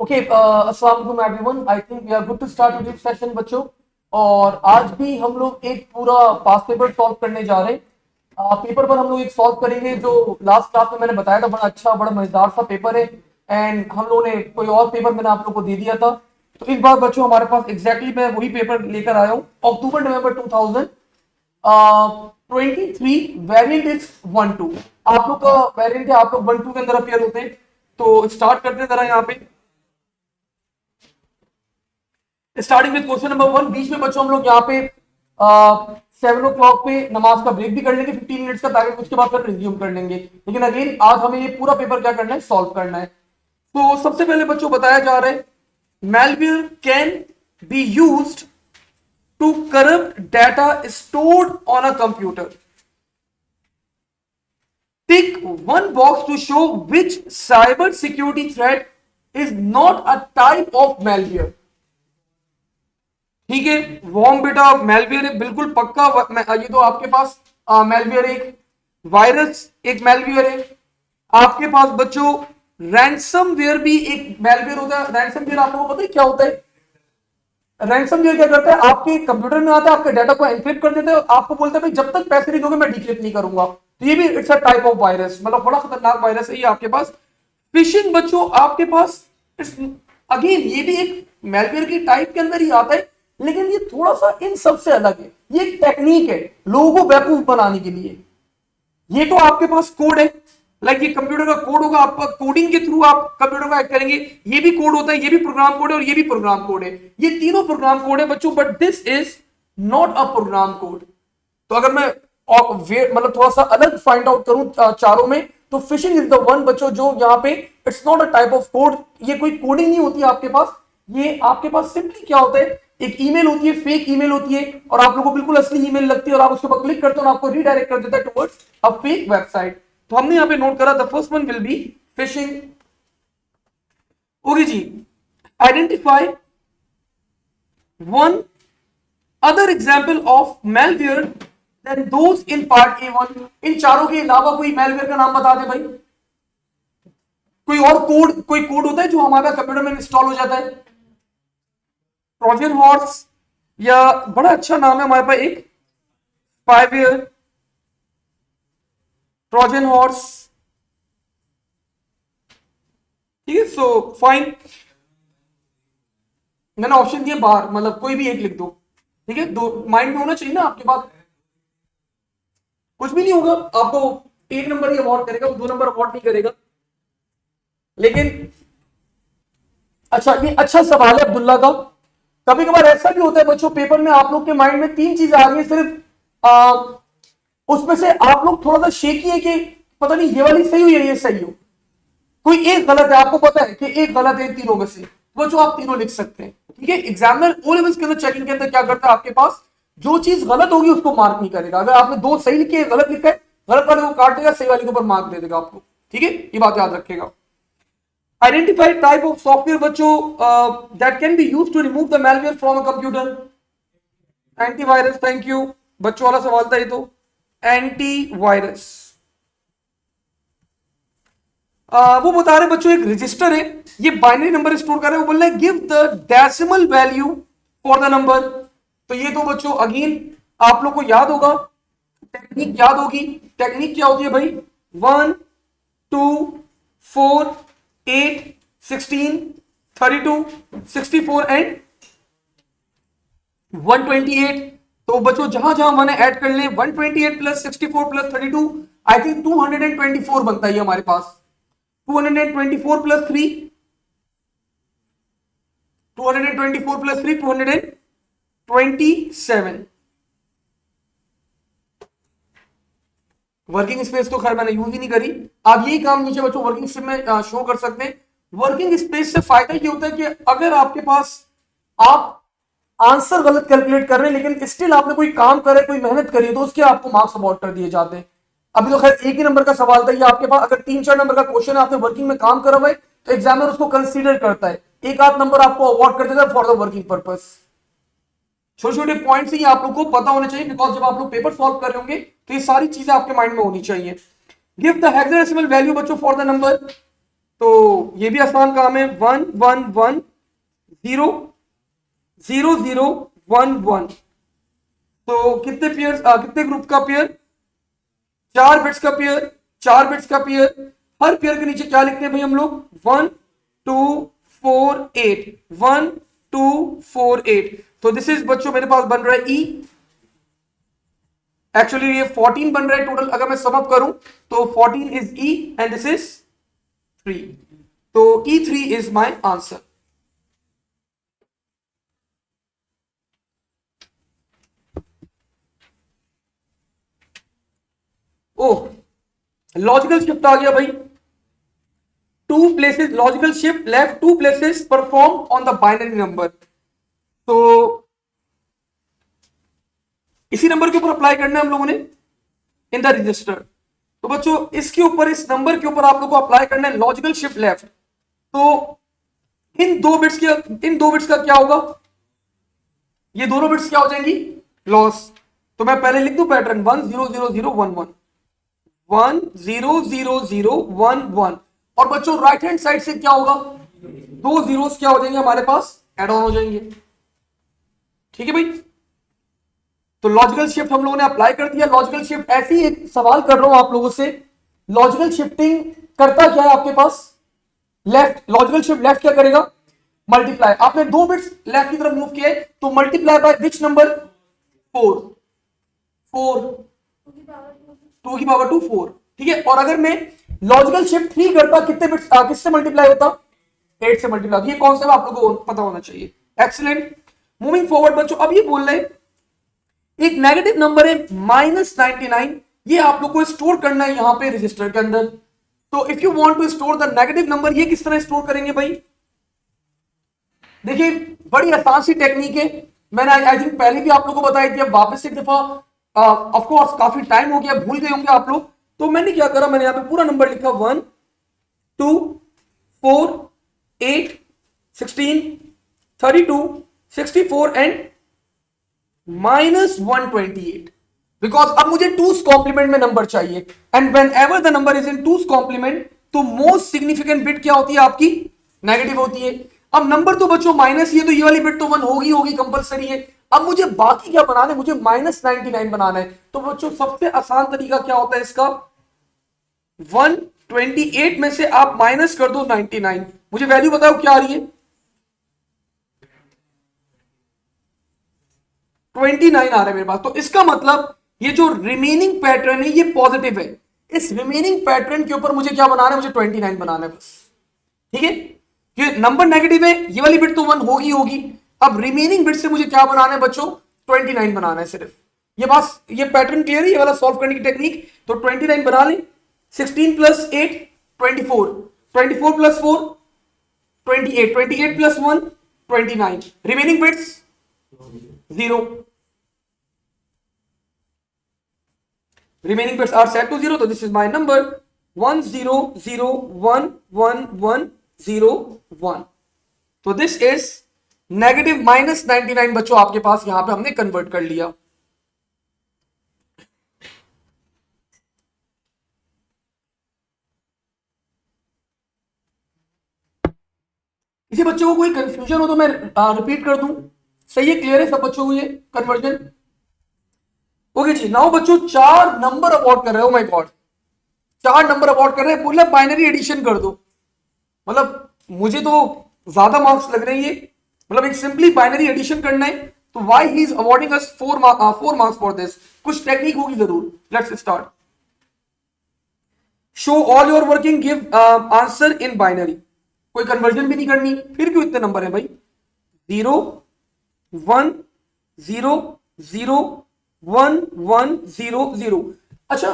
Okay, अस्सलाम वालेकुम everyone. I think we are good to start with this session बच्चों। और आज भी हम लोग एक पूरा पास पेपर सॉल्व करने जा रहे हैं। पेपर पर हम लोग एक सॉल्व करेंगे जो लास्ट क्लास में मैंने बताया था, बड़ा अच्छा बड़ा मजेदार सा पेपर है। एंड हम लोगों ने कोई और पेपर मैंने आप लोग को दे दिया था, तो इस बार बच्चों हमारे पास एग्जैक्टली मैं वही पेपर लेकर आया हूँ। अक्टूबर नवंबर 2023 वेरिएंट इज 1-2। आप लोग का वेरिएंट है, आप लोग 1-2 के अंदर अपियर होते हैं। तो स्टार्ट करते हैं जरा यहाँ पे, स्टार्टिंग विद क्वेश्चन नंबर 1। बीच में बच्चों हम लोग यहाँ पे 7 o'clock पे नमाज का ब्रेक भी कर लेंगे 15 मिनट्स का, ताकि उसके बाद फिर रिज्यूम कर लेंगे। लेकिन अगेन आज हमें ये पूरा पेपर क्या करना है, सॉल्व करना है। तो सबसे पहले बच्चों बताया जा रहा है, malware can be used to corrupt data stored on a computer. Tick one box to show which cyber security threat is not a type of malware। ठीक है, वॉर्म बेटा मेलवेयर है, बिल्कुल पक्का। ये तो आपके पास मेलवेयर एक वायरस एक मेलवेयर है। आपके पास बच्चों रैंसमवेयर भी एक मेलवेयर होता है। रैंसमवेयर आप लोगों को पता है क्या होता है? रैंसमवेयर क्या करता है, आपके कंप्यूटर में आता है, आपके डाटा को एनक्रिप्ट कर देता है, आपको बोलता है भाई जब तक पैसे नहीं दोगे मैं डिक्रिप्ट नहीं करूंगा। तो ये भी it's a type of virus, मतलब बड़ा खतरनाक वायरस है ये आपके पास। फिशिंग बच्चों आपके पास अगेन ये भी एक मेलवेयर की टाइप के अंदर ही आता है, लेकिन ये थोड़ा सा इन सबसे अलग है। ये एक टेक्निक है लोगों को बेवकूफ बनाने के लिए। ये तो आपके पास कोड है, लाइक ये कंप्यूटर का कोड होगा, आपका कोडिंग के थ्रू आप कंप्यूटर को हैक करेंगे। ये भी कोड होता है, ये भी प्रोग्राम कोड है और ये भी प्रोग्राम कोड है। ये तीनों प्रोग्राम कोड है बच्चों, but this is not a program code. तो अगर मैं मतलब थोड़ा सा अलग फाइंड आउट करूं चारों में, तो फिशिंग इज द वन बच्चों जो यहाँ पे it's not a type of code. ये कोई कोडिंग नहीं होती आपके पास। ये आपके पास सिंपली क्या होता है, एक ईमेल होती है, फेक ईमेल होती है, और आप लोगों को बिल्कुल असली ईमेल लगती है, और आप उसके ऊपर क्लिक करते हो और आपको रीडायरेक्ट कर देता है टुवर्ड्स अ फेक वेबसाइट। तो हमने यहाँ पे नोट करा the first one will be phishing. Okay जी, identify one other example of malware than those in part A1। इन चारों के अलावा कोई मेलवेयर का नाम बता दे भाई। कोई और कोई कोड होता है जो हमारा कंप्यूटर में इंस्टॉल हो जाता है? ट्रोजन हॉर्स, या बड़ा अच्छा नाम है हमारे पास एक स्पाईवेयर, ट्रोजन हॉर्स। ठीक है, सो फाइन, मैंने ऑप्शन दिए बाहर, मतलब कोई भी एक लिख दो। ठीक है, दो माइंड में होना चाहिए ना आपके पास। कुछ भी नहीं होगा, आपको 1 नंबर ही अवार्ड करेगा, वो 2 नंबर अवार्ड नहीं करेगा। लेकिन अच्छा, ये अच्छा सवाल है अब्दुल्ला का। कभी कभार ऐसा भी होता है बच्चों, पेपर में आप लोग के माइंड में 3 चीजें आ रही है सिर्फ, उसमें से आप लोग थोड़ा सा शेकी है कि पता नहीं ये वाली सही हो या ये सही हो। कोई एक गलत है, आपको पता है कि एक गलत है तीनों में से, वो जो आप तीनों लिख सकते हैं। ठीक है, एग्जामिनर ओ लेवल्स के अंदर चेकिंग के अंदर क्या करता है, आपके पास जो चीज गलत होगी उसको मार्क नहीं करेगा। अगर आपने 2 सही लिखे, गलत लिखा है, गलत वाले को काट देगा, सही वाले के ऊपर मार्क दे देगा आपको। ठीक है, ये बात याद रखेगा। आइडेंटिफाई टाइप ऑफ सॉफ्टवेयर बच्चों that can be used to remove the malware from a computer. Antivirus, thank you, बच्चों वाला सवाल था ये तो। एंटीवायरस, वो बता रहे बच्चों एक रजिस्टर है, ये बाइनरी नंबर स्टोर कर रहे हैं, वो बोल रहे हैं give the decimal value for the number. तो ये तो बच्चों अगेन आप लोग को याद होगा, टेक्निक याद होगी। टेक्निक क्या होती है भाई, 1 2 4 8 16 32 64 एंड 128। तो बच्चों जहां जहां मैंने ऐड कर ले 128 प्लस 64 प्लस 32, आई थिंक 224 बनता है हमारे पास। 224 प्लस 3, 224 प्लस 3 227। वर्किंग स्पेस तो खैर मैंने यूज ही नहीं करी। आप यही काम नीचे बच्चों वर्किंग स्पेस में शो कर सकते हैं। वर्किंग स्पेस से फायदा ये होता है कि अगर आपके पास आप आंसर गलत कैलकुलेट कर रहे हैं लेकिन स्टिल आपने कोई काम करे, कोई मेहनत करी, तो उसके आपको मार्क्स अवार्ड कर दिए जाते हैं। अभी तो खैर एक ही नंबर का सवाल था, ये आपके पास अगर 3-4 नंबर का क्वेश्चन है, आपने वर्किंग में काम करा हुआ है, तो एग्जामिनर उसको कंसीडर करता है, एक आध नंबर आपको अवार्ड कर देता है फॉर द वर्किंग पर्पस। छोटे छोटे पॉइंट्स ही आप लोग को पता होने चाहिए, बिकॉज जब आप लोग पेपर सॉल्व कर रहे होंगे तो ये सारी चीजें आपके माइंड में होनी चाहिए। गिव द हेक्साडेसिमल वैल्यू बच्चों फॉर द नंबर, तो ये भी आसान काम है। 1 1 1 0 0 0 1 1। तो कितने पेयर, कितने ग्रुप का पेयर, 4 बिट्स का पेयर, 4 बिट्स का पेयर। हर पेयर के नीचे क्या लिखते हैं भाई हम लोग, 1 2 4 8 1 2 4 8। तो दिस इज बच्चों मेरे पास बन रहा है ई, एक्चुअली ये 14 बन रहा है टोटल, अगर मैं सम अप करूं तो 14 is E and this is 3। तो E3 is my answer. Oh, logical shift आ गया भाई। 2 places logical shift left 2 places perform on the binary number. तो इसी नंबर के ऊपर अप्लाई करना है हम लोगों ने इन द रजिस्टर। तो बच्चों इसके ऊपर, इस नंबर के ऊपर आप लोगों को अप्लाई करना है लॉजिकल शिफ्ट लेफ्ट। तो इन दो बिट्स का क्या होगा, ये दोनों बिट्स क्या हो जाएंगी, लॉस। तो मैं पहले लिख दूं पैटर्न 1 0 0 0 1 1 1 0 0 0 1 1। और बच्चों राइट हैंड साइड से क्या होगा, 2 जीरोस क्या हो जाएंगे हमारे पास, एड ऑन हो जाएंगे। ठीक है भाई, तो लॉजिकल शिफ्ट हम लोगों ने अप्लाई कर दिया। लॉजिकल शिफ्ट ऐसे ही एक सवाल कर रहा हूं आप लोगों से, लॉजिकल शिफ्टिंग करता क्या है आपके पास, लेफ्ट। लॉजिकल शिफ्ट लेफ्ट क्या करेगा, मल्टीप्लाई। आपने 2 बिट्स लेफ्ट की तरफ मूव किए तो मल्टीप्लाई बाय विच नंबर, 4 4 2 की पावर 2 4। ठीक है, और अगर मैं लॉजिकल शिफ्ट 3 करता कितने बिट्स, किससे मल्टीप्लाई होता, 8 से मल्टीप्लाई। ये कॉन्सेप्ट आप लोगों को पता होना चाहिए। एक्सीलेंट, मूविंग फॉरवर्ड बच्चों, अब ये बोल रहे हैं एक नेगेटिव नंबर है -99, ये आप लोग को स्टोर करना है यहां पे रजिस्टर के अंदर। तो if you want to store the negative number, ये किस तरह स्टोर करेंगे भाई, देखिए बड़ी आसान सी टेक्निक है। मैंने आई थिंक पहले भी आप लोगों को बताई थी, अब वापस एक दफा, ऑफ कोर्स काफी टाइम हो गया, भूल गए होंगे आप लोग। तो मैंने क्या करा, मैंने यहां पे पूरा नंबर लिखा 1 2 4 8 16 32 64 एंड -128। बिकॉज अब मुझे टूस कॉम्प्लीमेंट में नंबर चाहिए, and whenever the number is in two's complement, तो मोस्ट सिग्निफिकेंट बिट क्या होती है आपकी, नेगेटिव होती है। अब नंबर तो बच्चों माइनस ही है, तो ये वाली बिट तो 1 होगी कंपलसरी है। अब मुझे बाकी क्या बनाना है, मुझे -99 बनाना है। तो बच्चों सबसे आसान तरीका क्या होता है इसका, 128 में से आप माइनस कर दो 99, मुझे वैल्यू बताओ क्या आ रही है, 29 आ रहा है मेरे पास। तो इसका मतलब ये जो रिमेनिंग पैटर्न है ये पॉजिटिव है। इस रिमेनिंग पैटर्न के ऊपर मुझे क्या बनाना है, मुझे 29 बनाना है बस। ठीक है, ये नंबर नेगेटिव है, ये वाली बिट तो 1 होगी। अब रिमेनिंग बिट से मुझे क्या बनाना है बच्चों, 29 बनाना है सिर्फ। ये बस, ये पैटर्न क्लियर है, ये वाला सॉल्व करने की टेक्निक। तो 29 बना लें, 16 plus 8 24, 24 plus 4 28, 28 plus 1 29, remaining bits 0, remaining bits are set to 0. So this is my number 100111101। तो दिस इज नेगेटिव -99 बच्चों आपके पास यहां पे हमने कन्वर्ट कर लिया। इसी बच्चों को कोई कंफ्यूजन हो तो मैं रिपीट कर दूं, सही है, क्लियर है सब बच्चों को ये कन्वर्जन? ओके जी, नाउ बच्चों 4 नंबर अवॉर्ड कर रहे हो, माय गॉड 4 नंबर अवॉर्ड कर रहे हैं, बोला बाइनरी एडिशन कर दो। मतलब मुझे तो ज्यादा मार्क्स लग रहे हैं ये, मतलब एक सिंपली बाइनरी एडिशन करना है, तो why he is awarding us 4 marks for this? कुछ टेक्निक होगी जरूर। Let's start. Show all your working, give answer in binary. कोई कन्वर्जन भी नहीं करनी, फिर क्यों इतने नंबर है भाई? 0 1 0 0 1 1 0 0। अच्छा,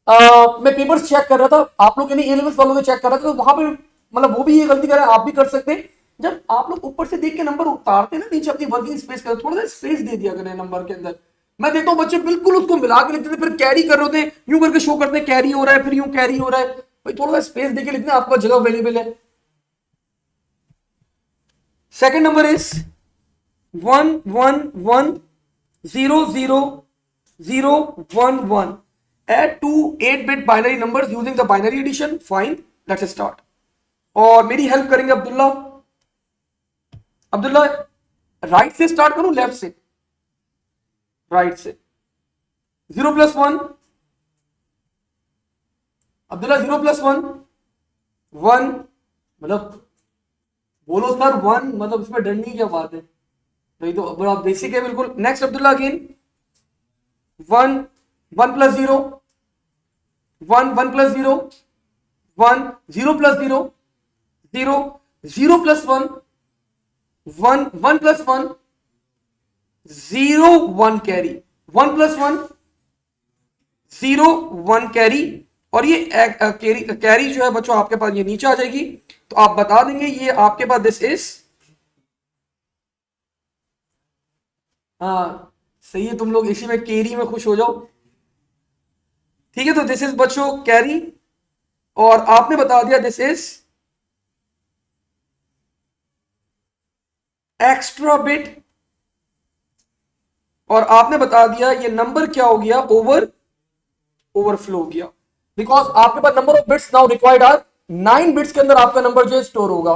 मैं पेपर्स चेक कर रहा था आप लोग यानी ए लेवल्स वालों के चेक कर रहा था, तो वहां पे मतलब वो भी ये गलती कर रहे हैं, आप भी कर सकते हैं। जब आप लोग ऊपर से देख के नंबर उतारते हैं ना नीचे अपनी वर्किंग स्पेस का, थोड़ा सा स्पेस दे दिया करें नंबर के अंदर। मैं देखता हूँ बच्चे बिल्कुल उसको मिला के लिखते थे, फिर कैरी कर रहे होते हैं, यूं करके शो करते हैं कैरी हो रहा है, फिर यूं कैरी हो रहा है। भाई थोड़ा सा स्पेस देके लिखते हैं, आपका जगह अवेलेबल है। Second number is 1 1 1 0 0 0 1 1. Add two 8-bit binary numbers using the binary addition. Fine, let's start. और मेरी हेल्प करेंगे अब्दुल्ला। अब्दुल्ला, राइट से स्टार्ट करूं लेफ्ट से? राइट से। 0 + 1। अब्दुल्ला 0 + 1 1। मतलब बोलो सर 1, मतलब इसमें डरने की क्या बात है? नहीं तो बड़ा बेसिक है बिल्कुल। Next Abdullah again 1 1 + 0 1 1 + 0 1 0 + 0 0 0 + 1 1 1 + 1 0 1 carry 1 + 1 0 1 carry. और ये कैरी कैरी जो है बच्चों आपके पास ये नीचे आ जाएगी, तो आप बता देंगे ये आपके पास दिस इज, हाँ सही है, तुम लोग इसी में कैरी में खुश हो जाओ। ठीक है, तो दिस इज बच्चों कैरी, और आपने बता दिया दिस इज एक्स्ट्रा बिट, और आपने बता दिया ये नंबर क्या हो गया, ओवरफ्लो हो गया। बिकॉज आपके पास number of bits now required are 9 bits के अंदर आपका नंबर जो है स्टोर होगा,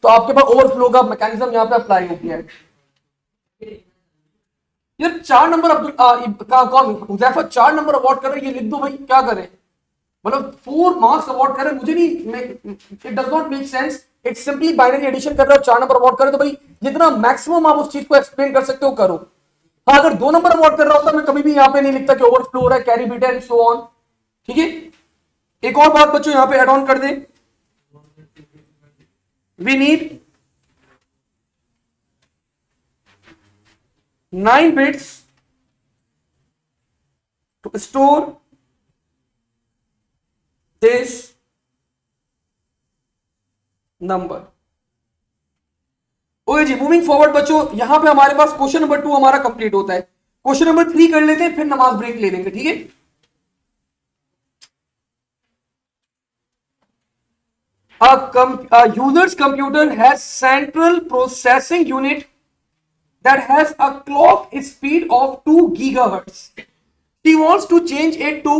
तो आपके पास ओवरफ्लो का मैकेनिज्म यहां पे अप्लाई हो गया है। यार 4 नंबर अब्दुल कौन हुजैफा 4 नंबर अवार्ड कर रहे हैं, ये लिख दो भाई, क्या करें? मतलब 4 मार्क्स अवार्ड करें, मुझे नहीं, it does not make sense. It simply binary addition कर रहे हो, 4 नंबर अवार्ड करें, तो भाई जितना मैक्सिमम आप उस चीज को एक्सप्लेन कर सकते हो करो। हाँ, अगर 2 नंबर अवार्ड कर रहा होता मैं कभी भी यहां पे नहीं लिखता कि ओवरफ्लो हो रहा है, carry bit and so on. ठीक है, एक और बात बच्चों यहां पे एड ऑन कर दें, we need 9 bits to store this number. Okay जी, मूविंग फॉरवर्ड बच्चों, यहां पे हमारे पास क्वेश्चन नंबर 2 हमारा कंप्लीट होता है। क्वेश्चन नंबर 3 कर लेते हैं, फिर नमाज ब्रेक ले लेंगे, ठीक है? A user's computer has central processing unit that has a clock speed of 2 gigahertz. He wants to change it to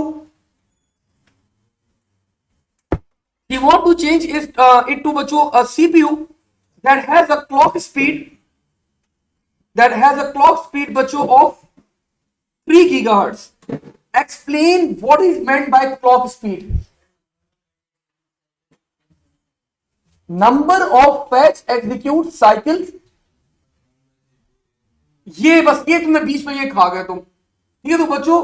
it to बच्चों a CPU that has a clock speed बच्चों of 3 gigahertz. Explain what is meant by clock speed. Number of fetch execute cycles. ये बस ये तुमने बीच में ये खा गए तुम। ठीक है, तो बच्चों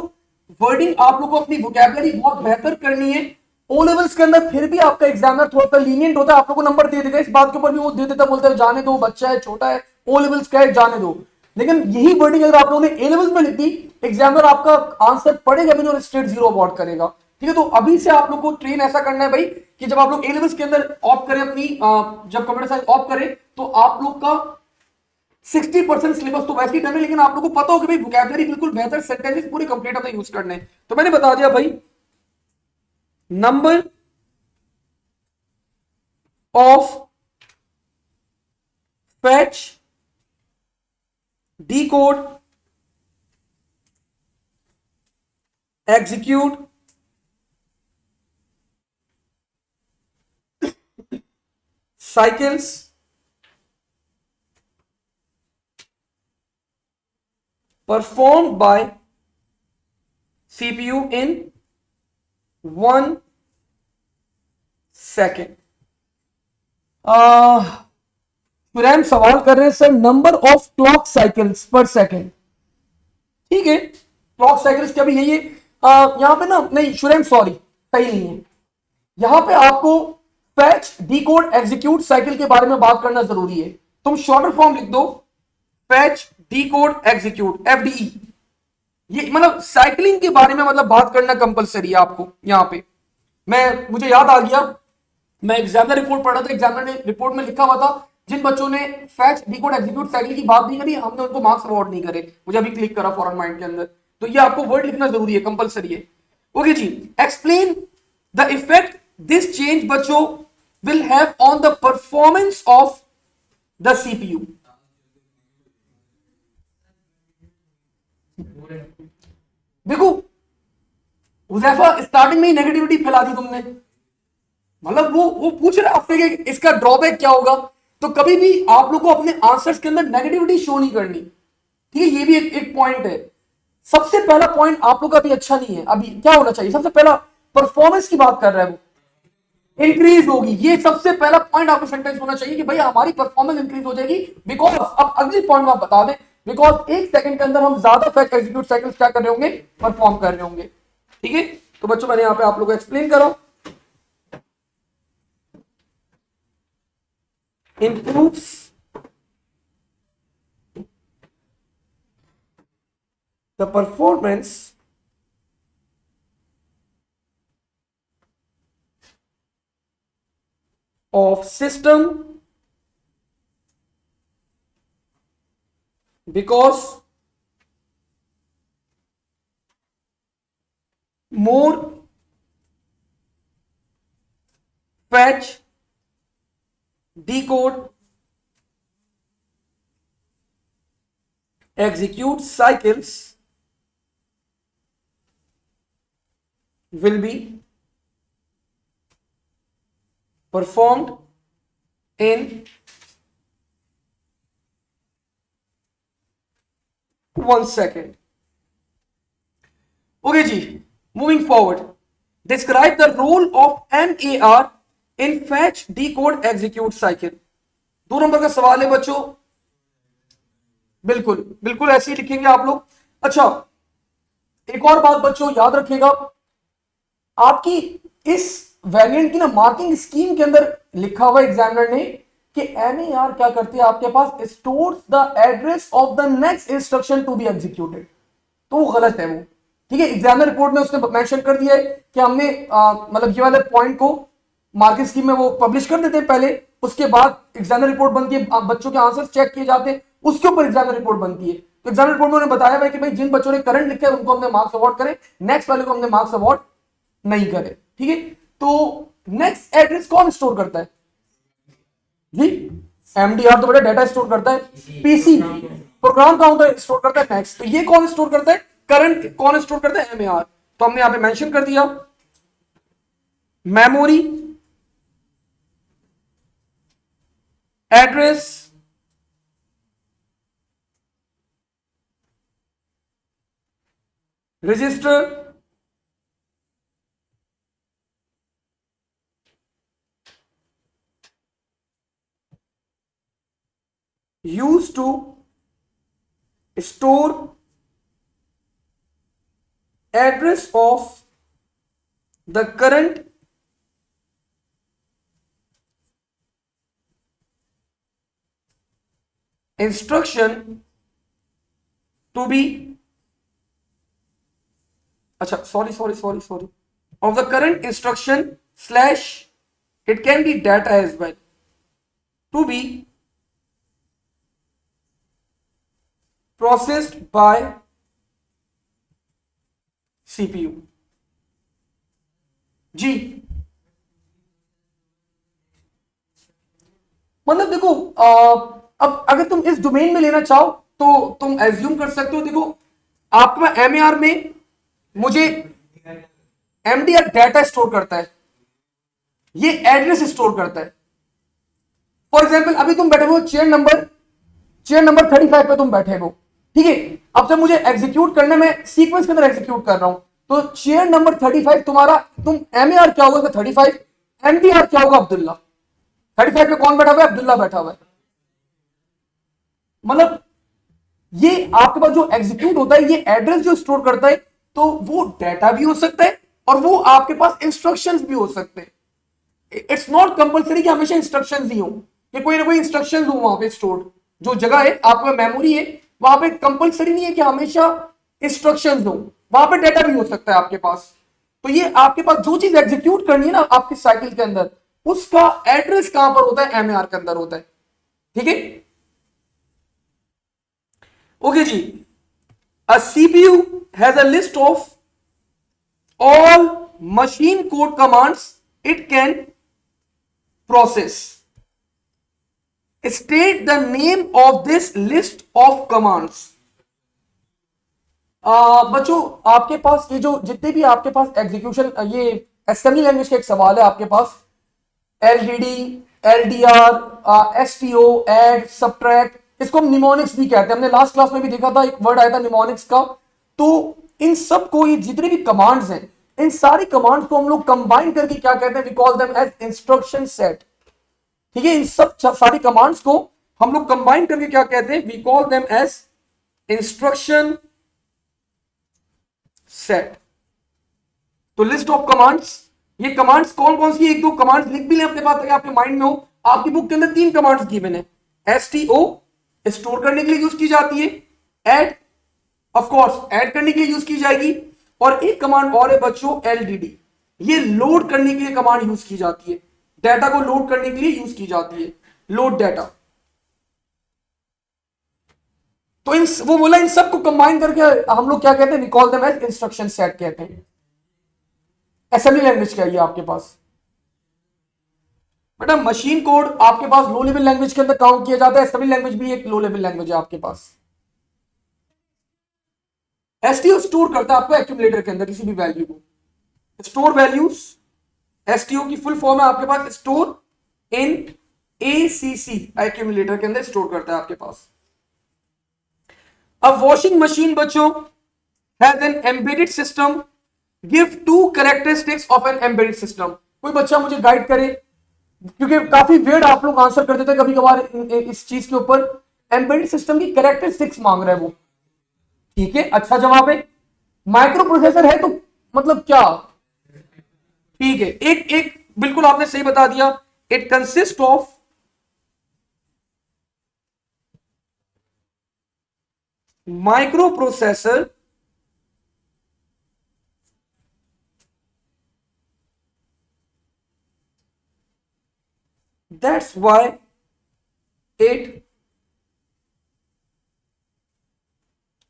वर्डिंग आप लोग को अपनी वोकैबुलरी बहुत बेहतर करनी है। ओ लेवल्स के अंदर फिर भी आपका एग्जामिनर थोड़ा सा लीनियंट होता है, आप लोग को नंबर दे देगा, इस बात के ऊपर भी वो दे देता, बोलता है जाने दो, बच्चा है, छोटा है, ओ लेवल्स का है, जाने दो। लेकिन यही वर्डिंग अगर आप लोगों ने ए लेवल्स में लिख दी, एग्जामिनर आपका आंसर पढ़ेगा भी नहीं और स्ट्रेट 0 अवॉर्ड करेगा। ठीक है, तो अभी से आप लोग को ट्रेन ऐसा करना है भाई कि जब आप लोग ए लेवल्स के अंदर ऑप्ट करें अपनी जब कंप्यूटर साइंस ऑप्ट करें, तो आप लोग का 60% सिलेबस तो वैसे ही डन है, लेकिन आप लोगों को पता हो कि भाई वोकैबुलरी बिल्कुल बेहतर, सेंटेंसेस पूरे कंप्लीट अपने यूज करने हैं। तो मैंने बता दिया भाई, number of fetch decode execute cycles perform by CPU in 1 second. RAM सवाल कर रहे हैं sir number of clock cycles पर सेकेंड। ठीक है, क्लॉक साइकिल्स क्या भी यही है। यहां पे ना नहीं शुरेम सॉरी सही नहीं है। यहां पे आपको फैच डीकोड एग्जीक्यूट साइकिल के बारे में बात करना जरूरी है। तुम शॉर्टर फॉर्म लिख दो फैच डीकोड एग्जीक्यूट एफडीई। ये मतलब साइकिलिंग के बारे में मतलब बात करना कंपलसरी है आपको। यहां पे मुझे याद आ गया, मैं एग्जामिनर रिपोर्ट पढ़ रहा था, एग्जामिनर ने रिपोर्ट में लिखा हुआ था जिन बच्चों ने फैच डीकोड एग्जीक्यूट साइकिल की बात नहीं करी हमने उनको मार्क्स अवार्ड नहीं करे। मुझे अभी क्लिक करा फॉरन माइंड के अंदर। तो ये आपको वर्ड लिखना जरूरी है, कंपलसरी है। ओके जी, explain the effect this change बच्चों will have on the performance of the CPU. देखो हुजैफा स्टार्टिंग में ही नेगेटिविटी फैला दी तुमने। मतलब वो पूछ रहे आपसे कि इसका ड्रॉबैक क्या होगा। तो कभी भी आप लोग को अपने आंसर्स के अंदर नेगेटिविटी शो नहीं करनी। ठीक है, ये भी एक पॉइंट है। सबसे पहला पॉइंट आप लोग का भी अच्छा नहीं है। अभी क्या होना चाहिए, सबसे पहला परफॉर्मेंस की बात कर रहा है वो इंक्रीज होगी। ये सबसे पहला पॉइंट आपको सेंटेंस होना चाहिए कि भाई हमारी परफॉर्मेंस इंक्रीज हो जाएगी बिकॉज, अब अगली पॉइंट आप बता दें, बिकॉज 1 सेकंड के अंदर हम ज्यादा फैच एग्जीक्यूट साइकिल्स क्या कर रहे होंगे, परफॉर्म कर रहे होंगे। ठीक है, तो बच्चों मैंने यहां पे आप लोगों को एक्सप्लेन करा। improves the performance of system because more fetch decode execute cycles will be performed in 1 second. Okay जी, moving forward, describe the role of MAR in fetch decode execute cycle। 2 number का सवाल है बच्चों, बिल्कुल बिल्कुल ऐसे ही लिखेंगे आप लोग। अच्छा, एक और बात बच्चों याद रखिएगा, आपकी इस वेरिएंट की ना मार्किंग स्कीम के अंदर लिखा हुआ एग्जामिनर ने कि एमएआर क्या करती है आपके पास, stores the address of the next instruction to be executed. तो वो गलत है वो। ठीक है, एग्जामिनर रिपोर्ट में उसने मेंशन कर दिया है कि हमने मतलब ये वाले पॉइंट को मार्किंग स्कीम में वो पब्लिश कर देते हैं पहले, उसके बाद एग्जामिनर रिपोर्ट बनती है, बच्चों के आंसर्स चेक किए जाते हैं, उसके ऊपर एग्जामिनर रिपोर्ट बनती है। तो एग्जामिनर रिपोर्ट में उन्होंने बताया भाई कि भाई जिन बच्चों ने करंट लिखा है उनको हमने मार्क्स अवार्ड करें, नेक्स्ट वाले को हमने मार्क्स अवार्ड नहीं करे। ठीक है, तो नेक्स्ट एड्रेस कौन स्टोर करता है जी, एमडीआर तो बड़ा डाटा स्टोर करता है, पीसी प्रोग्राम काउंटर स्टोर करता है नेक्स्ट। तो ये कौन स्टोर करता है, करंट कौन स्टोर करता है, एमएआर। तो हमने यहां पे मेंशन कर दिया memory address register used to store address of the current instruction to be sorry of the current instruction slash it can be data as well to be processed by CPU जी। मतलब देखो अब अगर तुम इस domain में लेना चाहो तो तुम एज्यूम कर सकते हो। देखो आपके पास एमएआर में मुझे एमडीआर डाटा स्टोर करता है, ये एड्रेस स्टोर करता है। फॉर एग्जाम्पल अभी तुम बैठे हो चेयर नंबर 35 पे तुम बैठे हो, ठीक है। अब जब मुझे एग्जीक्यूट करने में सीक्वेंस के अंदर एग्जीक्यूट कर रहा हूं, तो चेयर नंबर 35 तुम्हारा, तुम एमएआर क्या होगा 35, एमडीआर क्या होगा अब्दुल्ला। 35 पे कौन बैठा हुआ है, अब्दुल्ला बैठा हुआ है। मतलब ये आपके पास जो एग्जीक्यूट होता है, ये एड्रेस जो स्टोर करता है, तो वो डाटा भी हो सकता है और वो आपके पास इंस्ट्रक्शंस भी हो सकते हैं। इट्स नॉट कंपलसरी कि हमेशा इंस्ट्रक्शंस ही हो, कि कोई ना कोई इंस्ट्रक्शंस हो वहां पे स्टोर्ड। जो जगह है आपका मेमोरी है, वहां पे कंपलसरी नहीं है कि हमेशा इंस्ट्रक्शंस हो, वहां पे डाटा भी हो सकता है आपके पास। तो ये आपके पास जो चीज एग्जीक्यूट करनी है ना आपके साइकिल के अंदर, उसका एड्रेस कहां पर होता है, एमएआर के अंदर होता है। ठीक है, ओके जी। A CPU has a list of all machine code commands it can process. State the name of this list of commands. बच्चों आपके पास ये जो जितने भी आपके पास एग्जीक्यूशन, ये असेंबली लैंग्वेज का एक सवाल है आपके पास, एलडीडी, एलडीआर, एसटीओ, ऐड, सबट्रैक्ट, इसको हम निमोनिक्स भी कहते हैं। हमने लास्ट क्लास में भी देखा था, एक वर्ड आया था निमोनिक्स का। तो इन सब को, ये जितने भी कमांड्स हैं, इन सारी कमांड्स को हम लोग कंबाइन करके क्या कहते हैं, we call them as instruction set. ठीक है, इन सब सारी कमांड्स को हम लोग कंबाइन करके क्या कहते हैं, we call them as instruction set. तो लिस्ट ऑफ कमांड्स, ये कमांड्स कौन कौन सी, एक दो कमांड्स लिख भी लें अपने पास ताकि आपके माइंड में हो। आपकी बुक के अंदर 3 कमांड्स गिवन है। एसटीओ स्टोर करने के लिए यूज की जाती है, ऐड ऑफ कोर्स ऐड करने के लिए यूज की जाएगी, और एक कमांड और है बच्चों एलडीडी, ये लोड करने के लिए कमांड यूज की जाती है, डाटा को लोड करने के लिए यूज की जाती है, लोड डाटा। तो इन वो बोला इन सबको कंबाइन करके हम लोग क्या कहते हैं, we call them as instruction set कहते हैं। असेंबली लैंग्वेज क्या है ये आपके पास बेटा, मशीन कोड आपके पास लो लेवल लैंग्वेज के अंदर काउंट किया जाता है, असेंबली लैंग्वेज भी एक लो लेवल लैंग्वेज है आपके पास। एसटीओ स्टोर करता है आपको एक्यूमुलेटर के अंदर किसी भी वैल्यू को, स्टोर वैल्यूज। एसटीओ की फुल फॉर्म है आपके पास स्टोर इन एसीसी, एक्यूमुलेटर के अंदर स्टोर करता है आपके पास। अब वॉशिंग मशीन बच्चों has an embedded system, give 2 characteristics of an embedded system. कोई बच्चा मुझे गाइड करे, क्योंकि काफी वेड आप लोग आंसर कर देते हैं कभी कभार इस चीज के ऊपर। एम्बेडेड सिस्टम की कैरेक्टरिस्टिक्स मांग रहा है वो। ठीक है, अच्छा जवाब है। माइक्रो प्रोसेसर है तो मतलब क्या, ठीक है, एक एक बिल्कुल आपने सही बता दिया। It consist of micro processor that's why it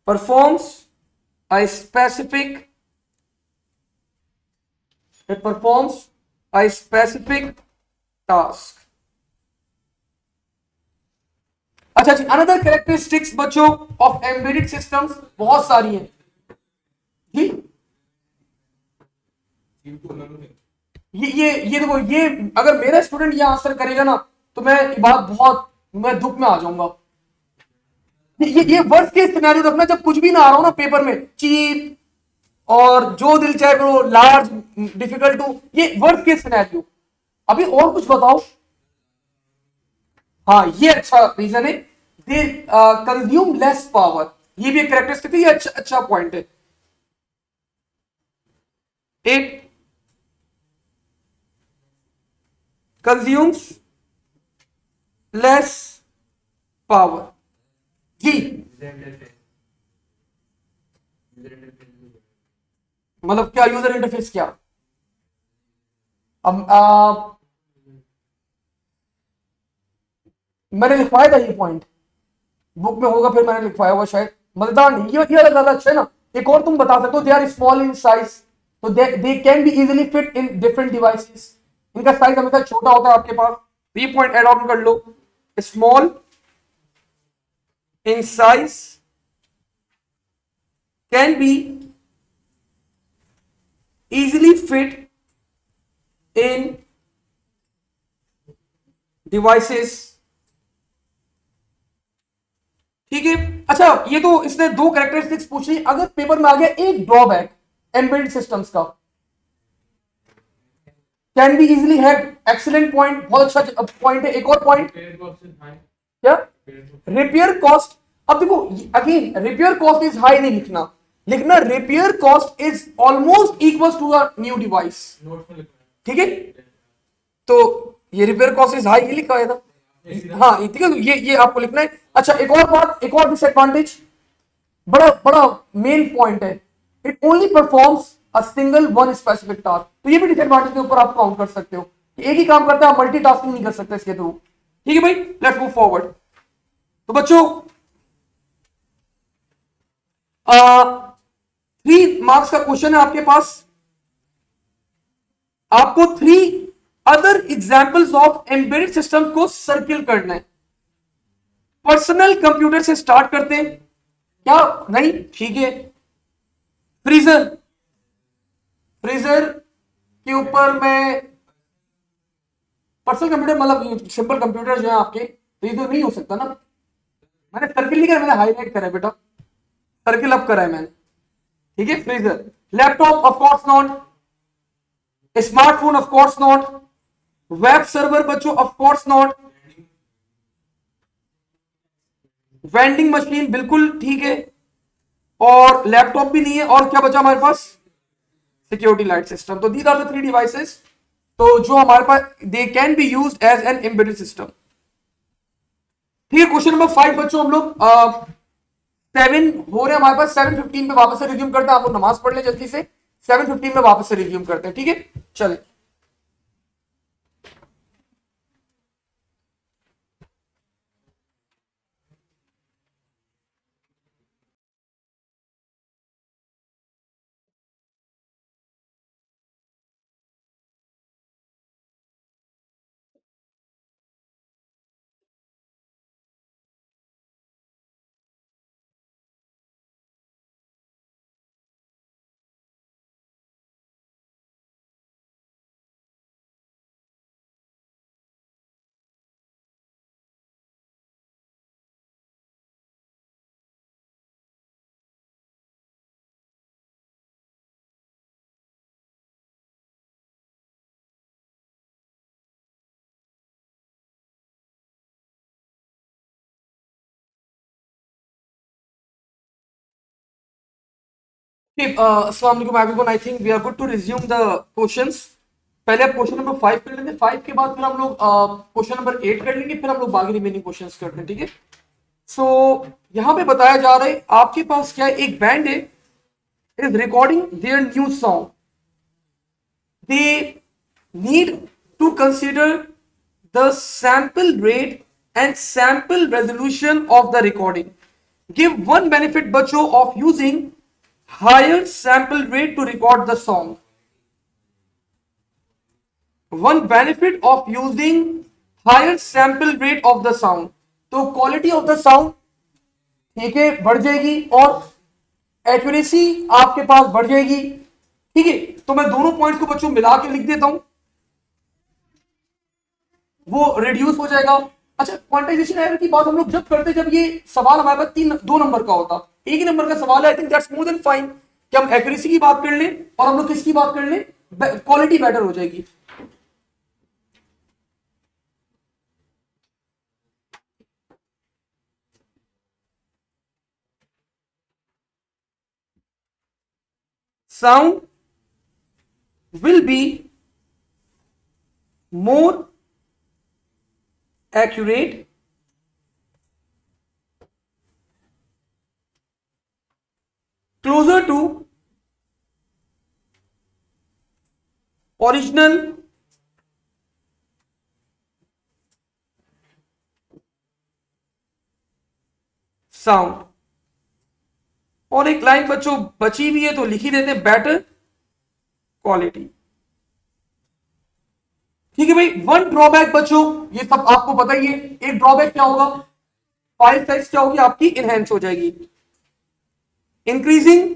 performs a specific task। अच्छा जी, अनदर कैरेक्टरिस्टिक्स बच्चों ऑफ एम्बेडेड सिस्टम्स बहुत सारी हैं जी। ये देखो, ये अगर मेरा स्टूडेंट ये आंसर करेगा ना, तो मैं बात बहुत, मैं दुख में आ जाऊंगा। ये वर्स्ट केस सिनेरियो रखना, जब कुछ भी ना आ रहा हो ना पेपर में, चीप और जो दिल चाहे करो, लार्ज, डिफिकल्ट हो, ये वर्स्ट केस सिनेरियो। अभी और कुछ बताओ। हाँ, ये अच्छा रीजन है, दे कंज्यूम लेस पावर, ये भी एक कैरेक्टरिस्टिक है, ये अच्छा अच्छा पॉइंट है। इट कंज्यूम्स लेस पावर जी। मतलब क्या यूजर इंटरफेस, क्या अब मैंने लिखवाया था ये पॉइंट, बुक में होगा, फिर मैंने लिखवाया हुआ शायद, मजेदार नहीं, ये ज्यादा अच्छा है ना। एक और तुम बता सकते हो, they are small in size, तो they can be easily fit in different devices. इनका साइज हमेशा छोटा होता है आपके पास, ये पॉइंट एड ऑन कर लो। Small in size can be easily fit in devices। ठीक है, अच्छा, ये तो इसने दो कैरेक्टरिस्टिक्स पूछ ली। अगर पेपर में आ गया एक ड्रॉबैक एम्बेडेड सिस्टम्स का, can be easily had, excellent point, बहुत अच्छा पॉइंट है। एक और पॉइंट क्या, रिपेयर कॉस्ट। अब देखो again, repair cost is high नहीं लिखना, लिखना repair cost is almost equal to a new device. ठीक है, तो ये रिपेयर कॉस्ट इज हाई, ये लिखा है ना। हाँ ठीक है, ये आपको लिखना है। अच्छा, एक और बात, एक और डिसएडवांटेज, बड़ा बड़ा मेन पॉइंट है, it only performs a single one specific task. तो ये भी डिसएडवांटेज के ऊपर आप काउंट कर सकते हो कि एक ही काम करता है, आप मल्टीटास्किंग नहीं कर सकते इसके थ्रू। ठीक है भाई, लेट्स मूव फॉरवर्ड। तो बच्चों 3 मार्क्स का क्वेश्चन है आपके पास। आपको 3 other examples of embedded system को सर्किल करना है। पर्सनल कंप्यूटर से स्टार्ट करते हैं क्या, नहीं ठीक है। फ्रीजर, फ्रीजर के ऊपर मैं, पर्सनल कंप्यूटर मतलब सिंपल कंप्यूटर जो है आपके, तो ये तो नहीं हो सकता ना। मैंने सर्किल नहीं करा, मैंने हाईलाइट करा है बेटा, सर्किल अप करा है मैंने। ठीक है, freezer. Laptop of course not, smartphone of course not, web server बच्चों of course not, vending machine बिल्कुल ठीक है, और लैपटॉप भी नहीं है। और क्या बचा हमारे पास, सिक्योरिटी लाइट सिस्टम। तो दीज आर द 3 डिवाइसेस तो जो हमारे पास they can be used as an embedded system. ठीक है, क्वेश्चन नंबर 5 बच्चों, हम लोग 7 हो रहे हैं हमारे पास। 7:15 पे वापस से रिज्यूम करते हैं, आप लोग नमाज पढ़ ले जल्दी से। 7:15 में वापस से रिज्यूम करते हैं, ठीक है, चले। अस्सलाम वालेकुम everyone, I think we are good to resume the questions. पहले आप क्वेश्चन नंबर 5 कर लेंगे, 5 के बाद फिर हम लोग क्वेश्चन नंबर 8 कर लेंगे, फिर हम लोग बाकी रिमेनिंग क्वेश्चंस करते हैं, ठीक है। सो यहां पे बताया जा रहा है आपके पास क्या है, एक बैंड है, is recording their new song. They need to consider the sample rate and sample resolution of the recording. Give one benefit बच्चों of using higher sample rate to record the song. One benefit of using higher sample rate of the sound. तो quality of the sound ठीक है बढ़ जाएगी, और accuracy आपके पास बढ़ जाएगी। ठीक है, तो मैं दोनों पॉइंट्स को बच्चों मिला के लिख देता हूं, वो रिड्यूस हो जाएगा। अच्छा, क्वांटाइजेशन एरर की बात हम लोग जब करते, जब ये सवाल हमारे पास 2 नंबर का होता, एक ही नंबर का सवाल है, I think that's more than fine कि हम एक्यूरेसी की बात कर लें और हम लोग किसकी बात कर लें, क्वालिटी बेटर हो जाएगी। Sound will be more accurate closer to original sound। और एक लाइन बच्चों बची भी है तो लिखी देते हैं, बेटर क्वालिटी। ठीक है भाई, वन ड्रॉबैक बच्चों, ये सब आपको पता ही है। एक ड्रॉबैक क्या होगा, फाइल साइज क्या होगी आपकी, इनहेंस हो जाएगी। Increasing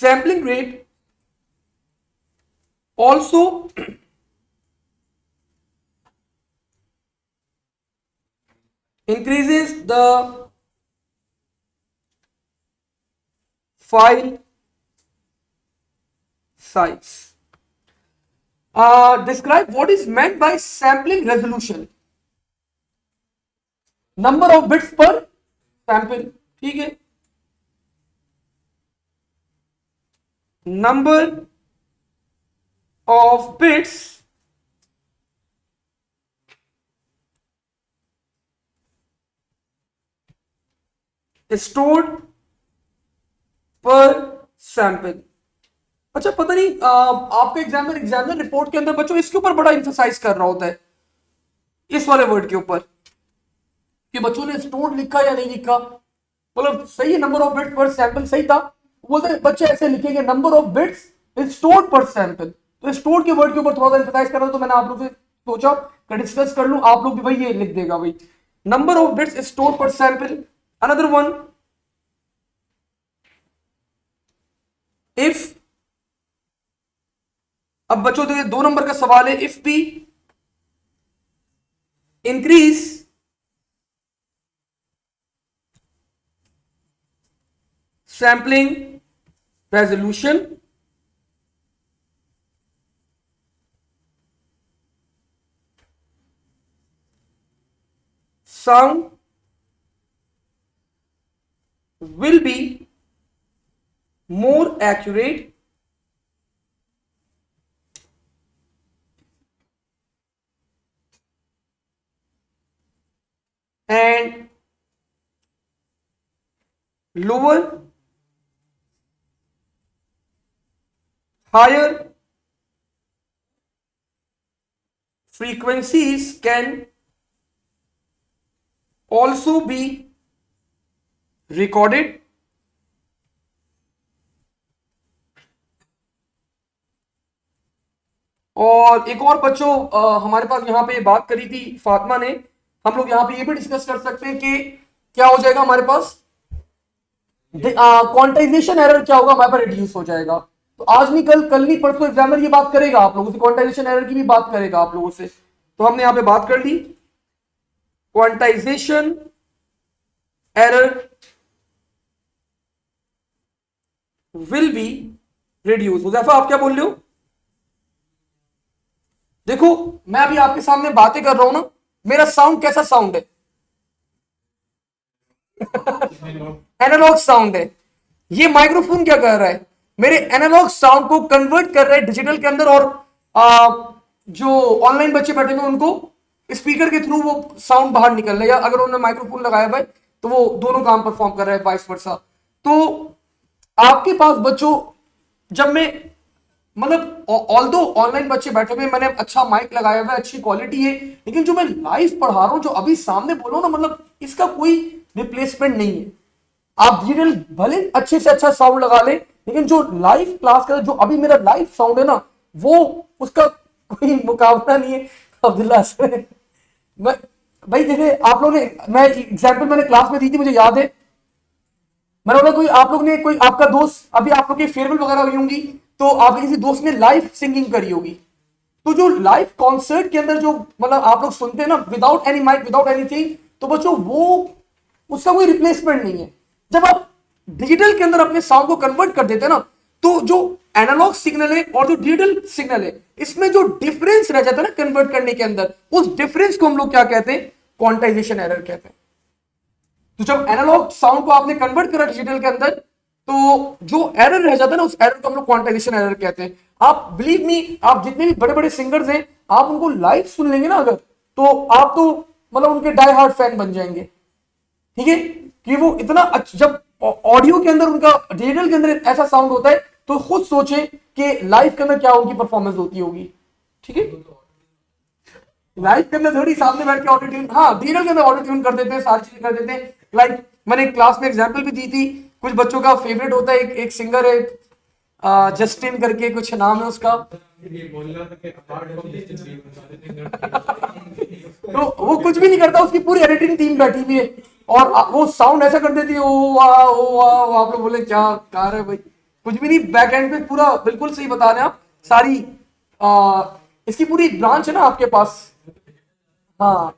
sampling rate also increases the file size. Describe what is meant by sampling resolution. Number of bits पर सैंपल, ठीक है, नंबर ऑफ बिट्स स्टोर्ड पर सैंपल। अच्छा, पता नहीं आपका एग्जामिनर रिपोर्ट के अंदर बच्चों इसके ऊपर बड़ा इंफोसाइज कर रहा होता है, इस वाले वर्ड के ऊपर, कि बच्चों ने स्टोर्ड लिखा या नहीं लिखा। मतलब सही है, नंबर ऑफ बिट्स पर सैंपल सही था, बोलते हैं बच्चे ऐसे लिखेंगे number of bits is stored पर सैंपल। तो स्टोर्ड के वर्ड के ऊपर थोड़ा सा इंफोसाइज कर रहा हूं, तो मैंने आप लोग से सोचा कि डिस्कस कर लूं, आप लोग भी भाई ये लिख देगा भाई, number of bits is stored पर सैंपल। अनदर वन, इफ, अब बच्चों देखिए 2 नंबर का सवाल है, if P increase sampling resolution sound will be more accurate and lower higher frequencies can also be recorded और एक और बच्चों हमारे पास यहाँ पे बात करी थी फातिमा ने, हम लोग यहाँ पे ये भी डिस्कस कर सकते हैं कि क्या हो जाएगा हमारे पास, क्वांटाइजेशन एरर क्या होगा हमारे पास, रिड्यूस हो जाएगा। तो आज नहीं कल नहीं परसों एग्जामिनर ये बात करेगा आप लोगों से, क्वांटाइजेशन एरर की भी बात करेगा आप लोगों से। तो हमने यहाँ पे बात कर ली, quantization error will be reduce. Huzaifa आप क्या बोल रहे हो? देखो मैं अभी आपके सामने बातें कर रहा हूं ना, मेरा साउंड कैसा साउंड है? एनालॉग साउंड है। ये माइक्रोफोन क्या कर रहा है, मेरे एनालॉग साउंड को कन्वर्ट कर रहा है डिजिटल के अंदर, और जो ऑनलाइन बच्चे बैठे हुए उनको स्पीकर के थ्रू वो साउंड बाहर निकल रहा है, या अगर उन्होंने माइक्रोफोन लगाया हुआ है तो वो दोनों काम परफॉर्म कर रहा है, वाइस वर्सा। तो आपके पास बच्चों, जब मैं मतलब ऑल्दो ऑनलाइन बच्चे बैठे हुए, मैंने अच्छा माइक लगाया हुआ है, अच्छी क्वालिटी है, लेकिन जो मैं लाइव पढ़ा रहा हूं, जो अभी सामने बोलो ना, मतलब इसका कोई रिप्लेसमेंट नहीं है। आप डिजिटल भले अच्छे से अच्छा साउंड लगा ले, लेकिन जो लाइव क्लास का जो अभी मेरा लाइव साउंड है ना, वो उसका कोई मुकाबला नहीं है अब्दुल्ला से। भाई देखिए आप लोग ने, मैं एग्जाम्पल मैंने क्लास में दी थी, मुझे याद है, मैंने बोला कोई आप लोग ने, कोई आपका दोस्त, अभी आप लोग की फेयरवेल वगैरह हुई होंगी, तो आपके किसी दोस्त ने लाइव सिंगिंग करी होगी, तो जो लाइव कॉन्सर्ट के अंदर जो मतलब आप लोग सुनते हैं ना, without any mic without anything, तो बच्चों वो उसका कोई रिप्लेसमेंट नहीं है। जब आप डिजिटल के अंदर अपने साउंड को कन्वर्ट कर देते हैं ना, तो जो एनालॉग सिग्नल है और जो डिजिटल सिग्नल है, इसमें जो डिफरेंस रह जाता है ना कन्वर्ट करने के अंदर, उस डिफरेंस को हम लोग क्या कहते हैं? क्वांटाइजेशन एरर कहते हैं। तो जब एनालॉग साउंड को आपने कन्वर्ट करा डिजिटल के अंदर, तो जो एरर रह जाता है ना, उस एरर को हम लोग क्वांटाइजेशन एरर कहते हैं। आप बिलीव मी, आप जितने भी बड़े बड़े सिंगर्स हैं, आप उनको लाइव सुन लेंगे ना अगर, तो आप तो मतलब उनके डाई हार्ड फैन बन जाएंगे, ठीक है, कि वो इतना अच्छा, जब ऑडियो के अंदर उनका डिजिटल के अंदर ऐसा साउंड होता है, तो खुद सोचे कि लाइव के अंदर क्या उनकी परफॉर्मेंस होती होगी, ठीक है। लाइव के अंदर थोड़ी सामने बैठ के ऑडियो ट्यून, हाँ डिजिटल के अंदर ऑडियो ट्यून कर देते हैं, सारी चीजें कर देते हैं। लाइक मैंने क्लास में एग्जांपल भी दी थी, कुछ बच्चों का फेवरेट होता है, एक सिंगर है जस्टिन करके कुछ नाम है उसका, तो वो कुछ भी नहीं करता, उसकी पूरी एडिटिंग टीम बैठी हुई है, और वो साउंड ऐसा कर देती है, ओ वाह, आप लोग बोले क्या कार है भाई, कुछ भी नहीं, बैक एंड पे पूरा बिल्कुल सही बता रहे हैं आप। सारी इसकी पूरी ब्रांच है ना आपके पास। हाँ,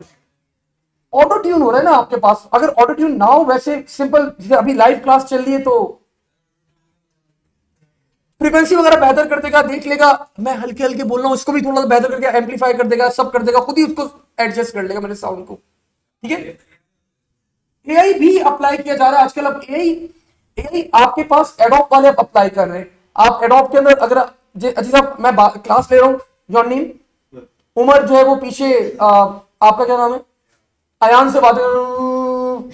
ऑटो ट्यून हो रहा है ना आपके पास। अगर ऑटो ट्यून ना हो, वैसे सिंपल, जैसे अभी लाइव क्लास चल रही है तो फ्रीक्वेंसी वगैरह बेहतर कर देगा, देख लेगा मैं हल्के हल्के बोल रहा हूं, इसको भी थोड़ा सा बेहतर करके एम्पलीफाई कर देगा, सब कर देगा, खुद ही उसको एडजस्ट कर लेगा मेरे साउंड को। ठीक है, एआई भी अप्लाई किया जा रहा है आजकल। अब एआई एआई आपके पास एडोप वाले अप्लाई कर रहे हैं। आप एडोप के अंदर अगर जी साहब मैं क्लास ले रहा हूं, जॉन नीम, उमर जो है वो पीछे आपका क्या नाम है, अयान से बातें,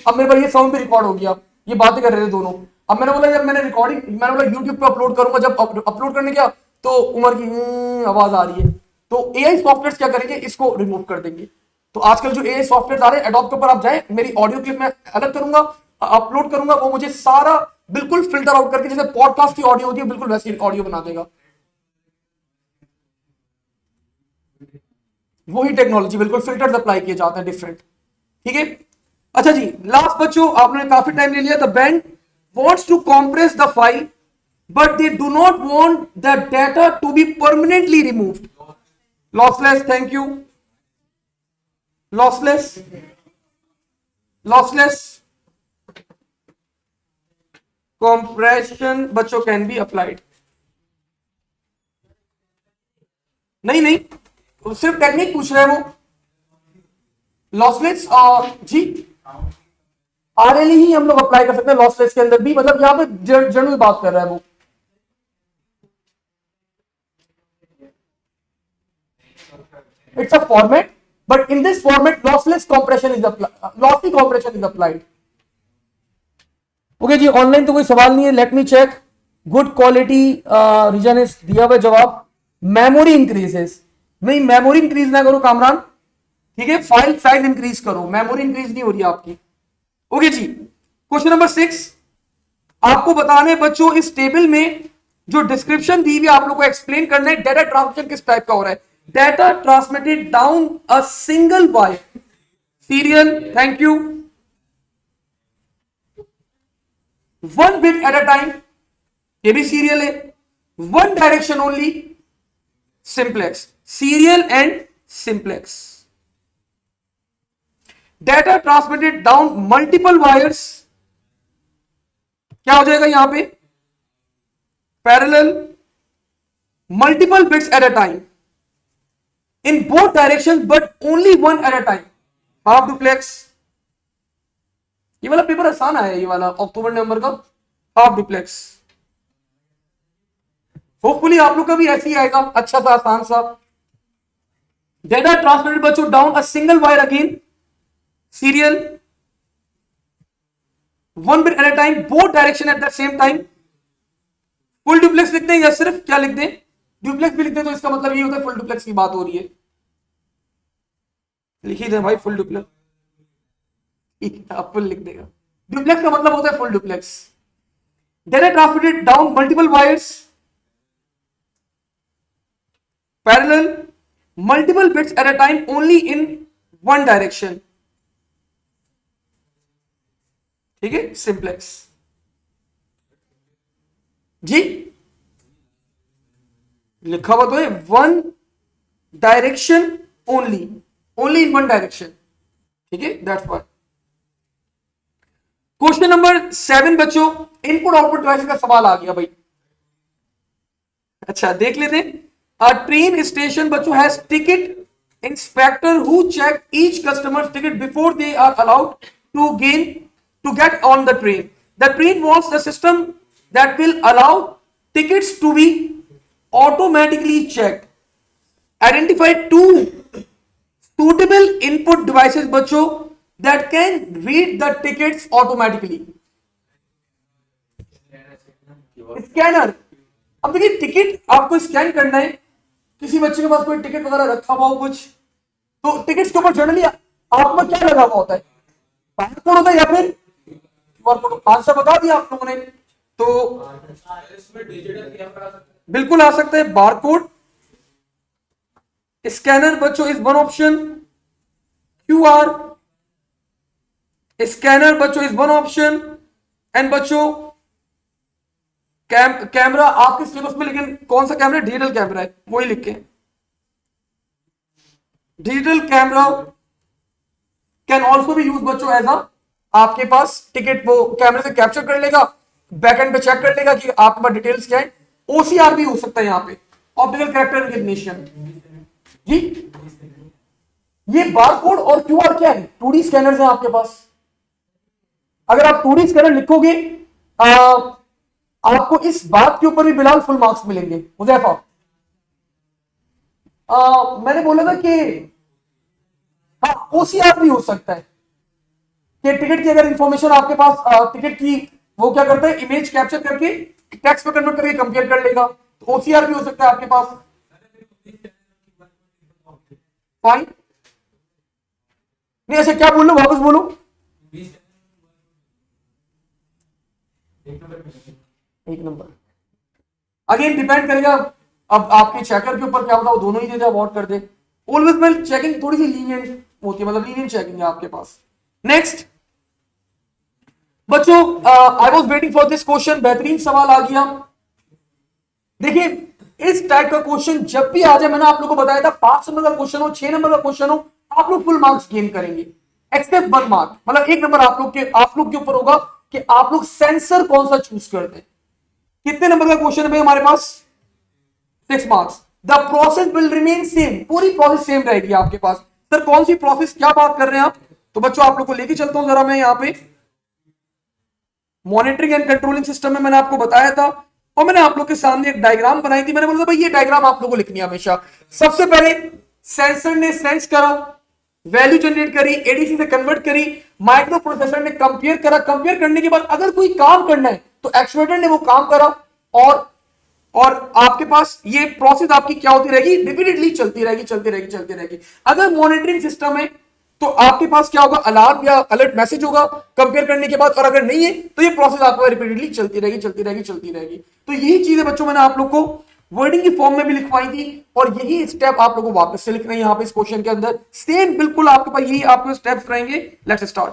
अब मेरे पास ये साउंड भी रिकॉर्ड हो गया, ये बातें कर रहे थे दोनों। अब मैंने बोला जब मैंने रिकॉर्डिंग, मैंने बोला यूट्यूब पे अपलोड करूंगा, जब अपलोड करने गया तो उमर की आवाज आ रही है। तो एआई सॉफ्टवेयर क्या करेंगे, इसको रिमूव कर देंगे। तो आजकल जो एआई सॉफ्टवेयर आ रहे हैं, एडोब के ऊपर आप जाए, मेरी ऑडियो क्लिप में अलग करूंगा, अपलोड करूंगा, वो मुझे सारा बिल्कुल फिल्टर आउट करके, जैसे पॉडकास्ट की ऑडियो होती है बिल्कुल वैसी ऑडियो बना देगा। वही टेक्नोलॉजी, बिल्कुल फिल्टर्स अप्लाई किए जाते हैं डिफरेंट। ठीक है, अच्छा जी, लास्ट बच्चों आपने काफी टाइम ले लिया। The bank wants to compress the file but they do not want the data to be permanently removed. Lossless, thank you. Lossless compression बच्चों can be applied. नहीं नहीं, सिर्फ टेक्निक पूछ रहे हैं वो। लॉसलेस जी, आरएलई ही हम लोग अप्लाई कर सकते हैं लॉसलेस के अंदर भी, मतलब यहाँ पे जनरल बात कर रहा है वो। It's a format, but in this format lossless compression is lossy compression is applied. Okay जी, ऑनलाइन तो कोई सवाल नहीं है, let me check. Good quality reason is दिया हुआ जवाब। मेमोरी इंक्रीजेस, नहीं मेमोरी इंक्रीज ना करो कामरान, ठीक है, फाइल साइज इंक्रीज करो, मेमोरी इंक्रीज नहीं हो रही आपकी। ओके जी, क्वेश्चन नंबर 6 आपको बताने बच्चों, इस टेबल में जो डिस्क्रिप्शन दी हुई आप लोगों को एक्सप्लेन करना है डेटा ट्रांसमिशन किस टाइप का हो रहा है। Data transmitted down a single wire serial, thank you, one bit at a time, ये भी सीरियल है, one direction only, simplex, serial and simplex. Data transmitted down multiple wires, क्या हो जाएगा यहां पे, parallel, multiple bits at a time, in both direction but only one at a time, half duplex. ये वाला पेपर आसान आया है, ये वाला अक्टूबर नवंबर का, हाफ डुप्लेक्स। होपफुली आप लोग का भी ऐसे ही आएगा, अच्छा सा आसान सा। डेटा ट्रांसमिटेड बच्चों down a single wire, again serial, one bit at a time, both direction at the same time. Full duplex लिखते हैं या सिर्फ क्या लिखते हैं, डुप्लेक्स भी लिखते हैं, तो इसका मतलब ये होता है फुल डुप्लेक्स की बात हो रही है। लिख ही दें भाई फुल डुप्लेक्स, ठीक है आप फुल लिख देगा। डुप्लेक्स का मतलब होता है full duplex. Data transmitted down multiple wires, parallel, multiple bits at a time, only in one direction, ठीक है, सिंप्लेक्स। जी लिखा हुआ तो है one direction only, only in one direction, ठीक है, दैट्स व्हाई। क्वेश्चन नंबर 7 बच्चों, इनपुट आउटपुट डिवाइस का सवाल आ गया भाई। अच्छा देख लेते हैं। अ ट्रेन स्टेशन बच्चों has ticket inspector who check each customers ticket before they are allowed to get on the train. The train wants the system that will allow tickets to be automatically checked. Identify two suitable input devices बच्चों that can read the tickets automatically. Scanner, अब देखिए ticket आपको scan करना है, किसी बच्चे के पास कोई टिकट वगैरह रखा हुआ हो कुछ, तो टिकट्स के ऊपर जनरली आपको क्या लगा हुआ होता है, बारकोड होता है या फिर आंसर बता दिया आप लोगों ने, तो बिल्कुल आ सकता है बारकोड। स्कैनर बच्चों is one option, QR scanner बच्चों इज वन ऑप्शन, एंड बच्चों कैमरा आपके सिलेबस में, लेकिन कौन सा कैमरा? डिजिटल कैमरा है, वही लिख के। डिजिटल कैमरा कैन ऑल्सो भी यूज बच्चों एज अ, आपके पास टिकट वो कैमरे से कैप्चर कर लेगा, बैकएंड पे चेक कर लेगा कि आपके पास डिटेल्स क्या है। ओसीआर भी हो सकता है यहाँ पे, ऑप्टिकल कैरेक्टर रिकग्निशन। जी, ये बारकोड और क्यूआर क्या है? 2D स्कैनर्स हैं आपके पास। अगर आप 2D स्कैनर लिखोगे, आपको इस बात के ऊपर भी बिलाल फुल मार्क्स मिलेंगे। हुजैफा, मैंने बोला था कि हाँ, ओसीआर भी हो सकता है कि टिकट की अगर इंफॉर्मेशन आपके पास, टिकट की वो क्या करता है, इमेज कैप्चर करके टेक्स्ट में कन्वर्ट करके कंपेयर कर लेगा, तो ओसीआर भी हो सकता है आपके पास। फाइन, नहीं ऐसे क्या बोल लो, वापस बोलो। एक नंबर अगेन डिपेंड करेगा अब आपके चेकर के ऊपर, क्या होता है दोनों ही दे दे, अवॉर्ड कर दे। ऑलवेज में चेकिंग थोड़ी सी लीनियंट होती है, मतलब लीनियंट चेकिंग है आपके पास। नेक्स्ट बच्चों, I was waiting for this question, बेहतरीन सवाल आ गया। देखिए, इस टाइप का क्वेश्चन जब भी आ जाए, मैंने आप लोगों को बताया था 5 नंबर का क्वेश्चन हो, 6 नंबर का क्वेश्चन हो, आप लोग फुल मार्क्स गेन करेंगे, एक्सेप्ट 1 मार्क, मतलब 1 नंबर आप लोग के ऊपर होगा कि आप लोग सेंसर कौन सा चूज करते हैं। कितने नंबर का क्वेश्चन है भाई हमारे पास? 6 marks. The process will remain same, पूरी प्रोसेस सेम रहेगी आपके पास। सर कौन सी प्रोसेस, क्या बात कर रहे हैं आप? तो बच्चों आप लोग को लेके चलता हूं जरा मैं यहाँ पे। मॉनिटरिंग एंड कंट्रोलिंग सिस्टम में मैंने आपको बताया था, और मैंने आप लोग के सामने एक डायग्राम बनाई थी। मैंने बोला था भाई ये डायग्राम आप लोगों को लिखनी है हमेशा। सबसे पहले सेंसर ने सेंस करा, वैल्यू जनरेट करी, एडीसी से कन्वर्ट करी, माइक्रो प्रोसेसर ने कंपेयर करा, कंपेयर करने के बाद अगर कोई काम करना है तो एक्चुएटर ने वो काम करा, और आपके पास ये प्रोसेस आपकी क्या होती रहेगी, रिपीटेडली चलती रहेगी, चलती रहेगी, चलती रहेगी। अगर मॉनिटरिंग सिस्टम है तो आपके पास क्या होगा, अलार्म या अलर्ट मैसेज होगा कंपेयर करने के बाद, और अगर नहीं है तो ये प्रोसेस आपको रिपीटेडली चलती रहेगी, चलती रहेगी, चलती रहेगी। तो यही चीज है बच्चों, मैंने आप लोग को वर्डिंग की फॉर्म में भी लिखवाई थी, और यही स्टेप आप लोगों को वापस से लिखना है यहाँ पे इस क्वेश्चन के अंदर, सेम बिल्कुल आपके पास यही आपके स्टेप्स रहेंगे। Let's start.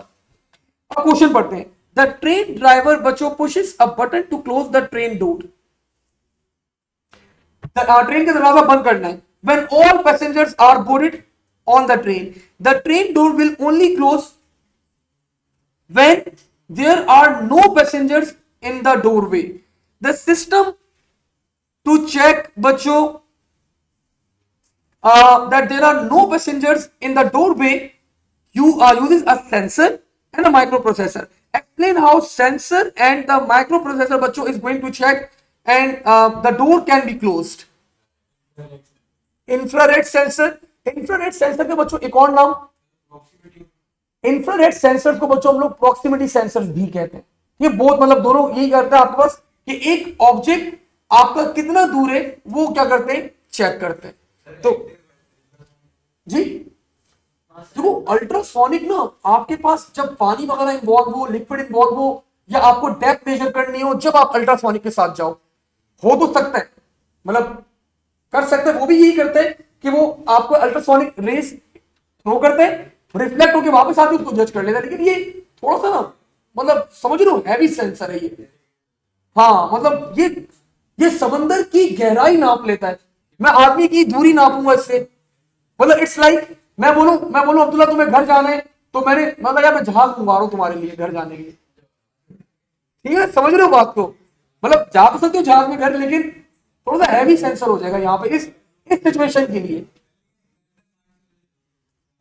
अब क्वेश्चन पढ़ते हैं। द ट्रेन ड्राइवर बच्चों pushes a button to close the train door. Train का दरवाजा बंद करना है। When all passengers are boarded on the train door will only close when there are no passengers in the doorway. The system to check बच्चों that there are no passengers in the doorway uses a sensor and a microprocessor. Explain how sensor and the microprocessor बच्चों is going to check and the door can be closed. Infrared sensor, infrared sensor के बच्चों एक और नाम, infrared sensor को बच्चों हम लोग प्रॉक्सिमिटी सेंसर भी कहते हैं। ये बहुत मतलब दोनों यही करते हैं आपके पास कि एक ऑब्जेक्ट आपका कितना दूर है वो क्या करते हैं, चेक करते हैं। तो जी देखो, अल्ट्रासोनिक ना आपके पास जब पानी वगैरह इन्वॉल्व हो, लिक्विड इन्वॉल्व हो, या आपको डेप्थ मेजर करनी हो, जब आप अल्ट्रासोनिक के साथ जाओ, हो तो सकता है, मतलब कर सकते हैं, वो भी यही करते हैं कि वो आपको अल्ट्रासोनिक रेस थ्रो करते हैं, रिफ्लेक्ट होकर वापस आती है, उसको जज कर लेता है। लेकिन ये थोड़ा सा ना, मतलब समझ लो हैवी सेंसर है ये। हाँ मतलब ये समंदर की गहराई नाप लेता है, मैं आदमी की दूरी नापूंगा इससे। मतलब इट्स लाइक मैं बोलूं अब्दुल्ला तुम्हें घर जाना है, तो मैंने मतलब यार मैं जहाज मंगवा रहा हूं तुम्हारे लिए घर जाने के लिए, ठीक है, समझ रहे हो बात को? मतलब जा तो सकते हो जहाज में घर, लेकिन थोड़ा सा हैवी सेंसर हो जाएगा यहाँ पे इस सिचुएशन के लिए।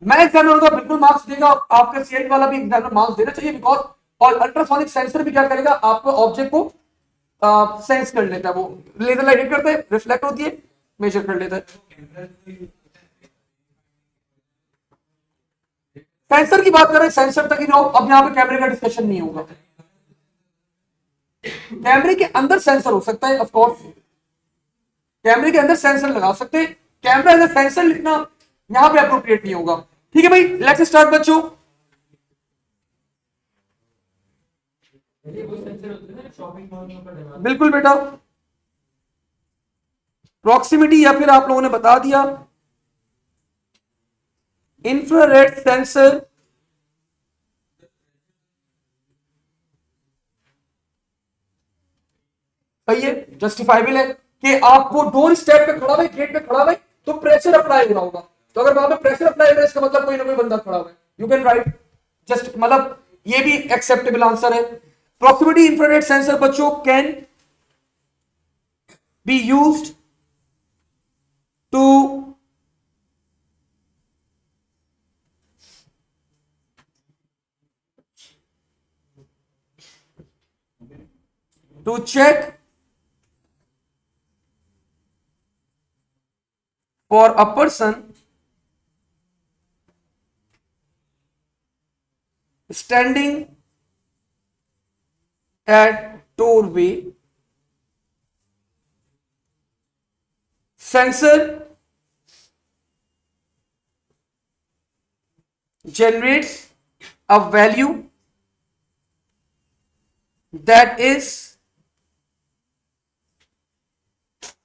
मैं एग्जामिनर होगा बिल्कुल मार्क्स देगा, आपका सीएट वाला भी एग्जामिनर मार्क्स देना चाहिए, बिकॉज और अल्ट्रासोनिक सेंसर भी क्या करेगा, आपको ऑब्जेक्ट को सेंस कर लेता है, वो लेजर लाइट करता है, रिफ्लेक्ट होती है, मेजर कर लेता है। सेंसर की बात करें, सेंसर तक ही रहो, अब यहाँ पे कैमरे का डिस्कशन नहीं होगा। कैमरे के अंदर सेंसर हो सकता है, ऑफ कोर्स कैमरे के अंदर सेंसर लगा सकते हैं, कैमरा एज सेंसर लिखना यहां पे अप्रोप्रिएट नहीं होगा। ठीक है भाई, लेट्स स्टार्ट बच्चों। बिल्कुल बेटा, प्रॉक्सिमिटी या फिर आप लोगों ने बता दिया इंफ्रारेड सेंसर सही है, जस्टिफाइबल है कि आप वो डोर स्टेप पे खड़ा हुआ, गेट पे खड़ा हुआ तो प्रेशर अप्लाई हो रहा होगा, तो अगर वहां पे प्रेशर अप्लाई हो रहा है इसका मतलब कोई ना कोई बंदा खड़ा हुआ है। यू कैन राइट जस्ट, मतलब ये भी एक्सेप्टेबल आंसर है। प्रॉक्सिमिटी इंफ्रारेड सेंसर बच्चों can be used to check for a person standing at doorway. Sensor generates a value that is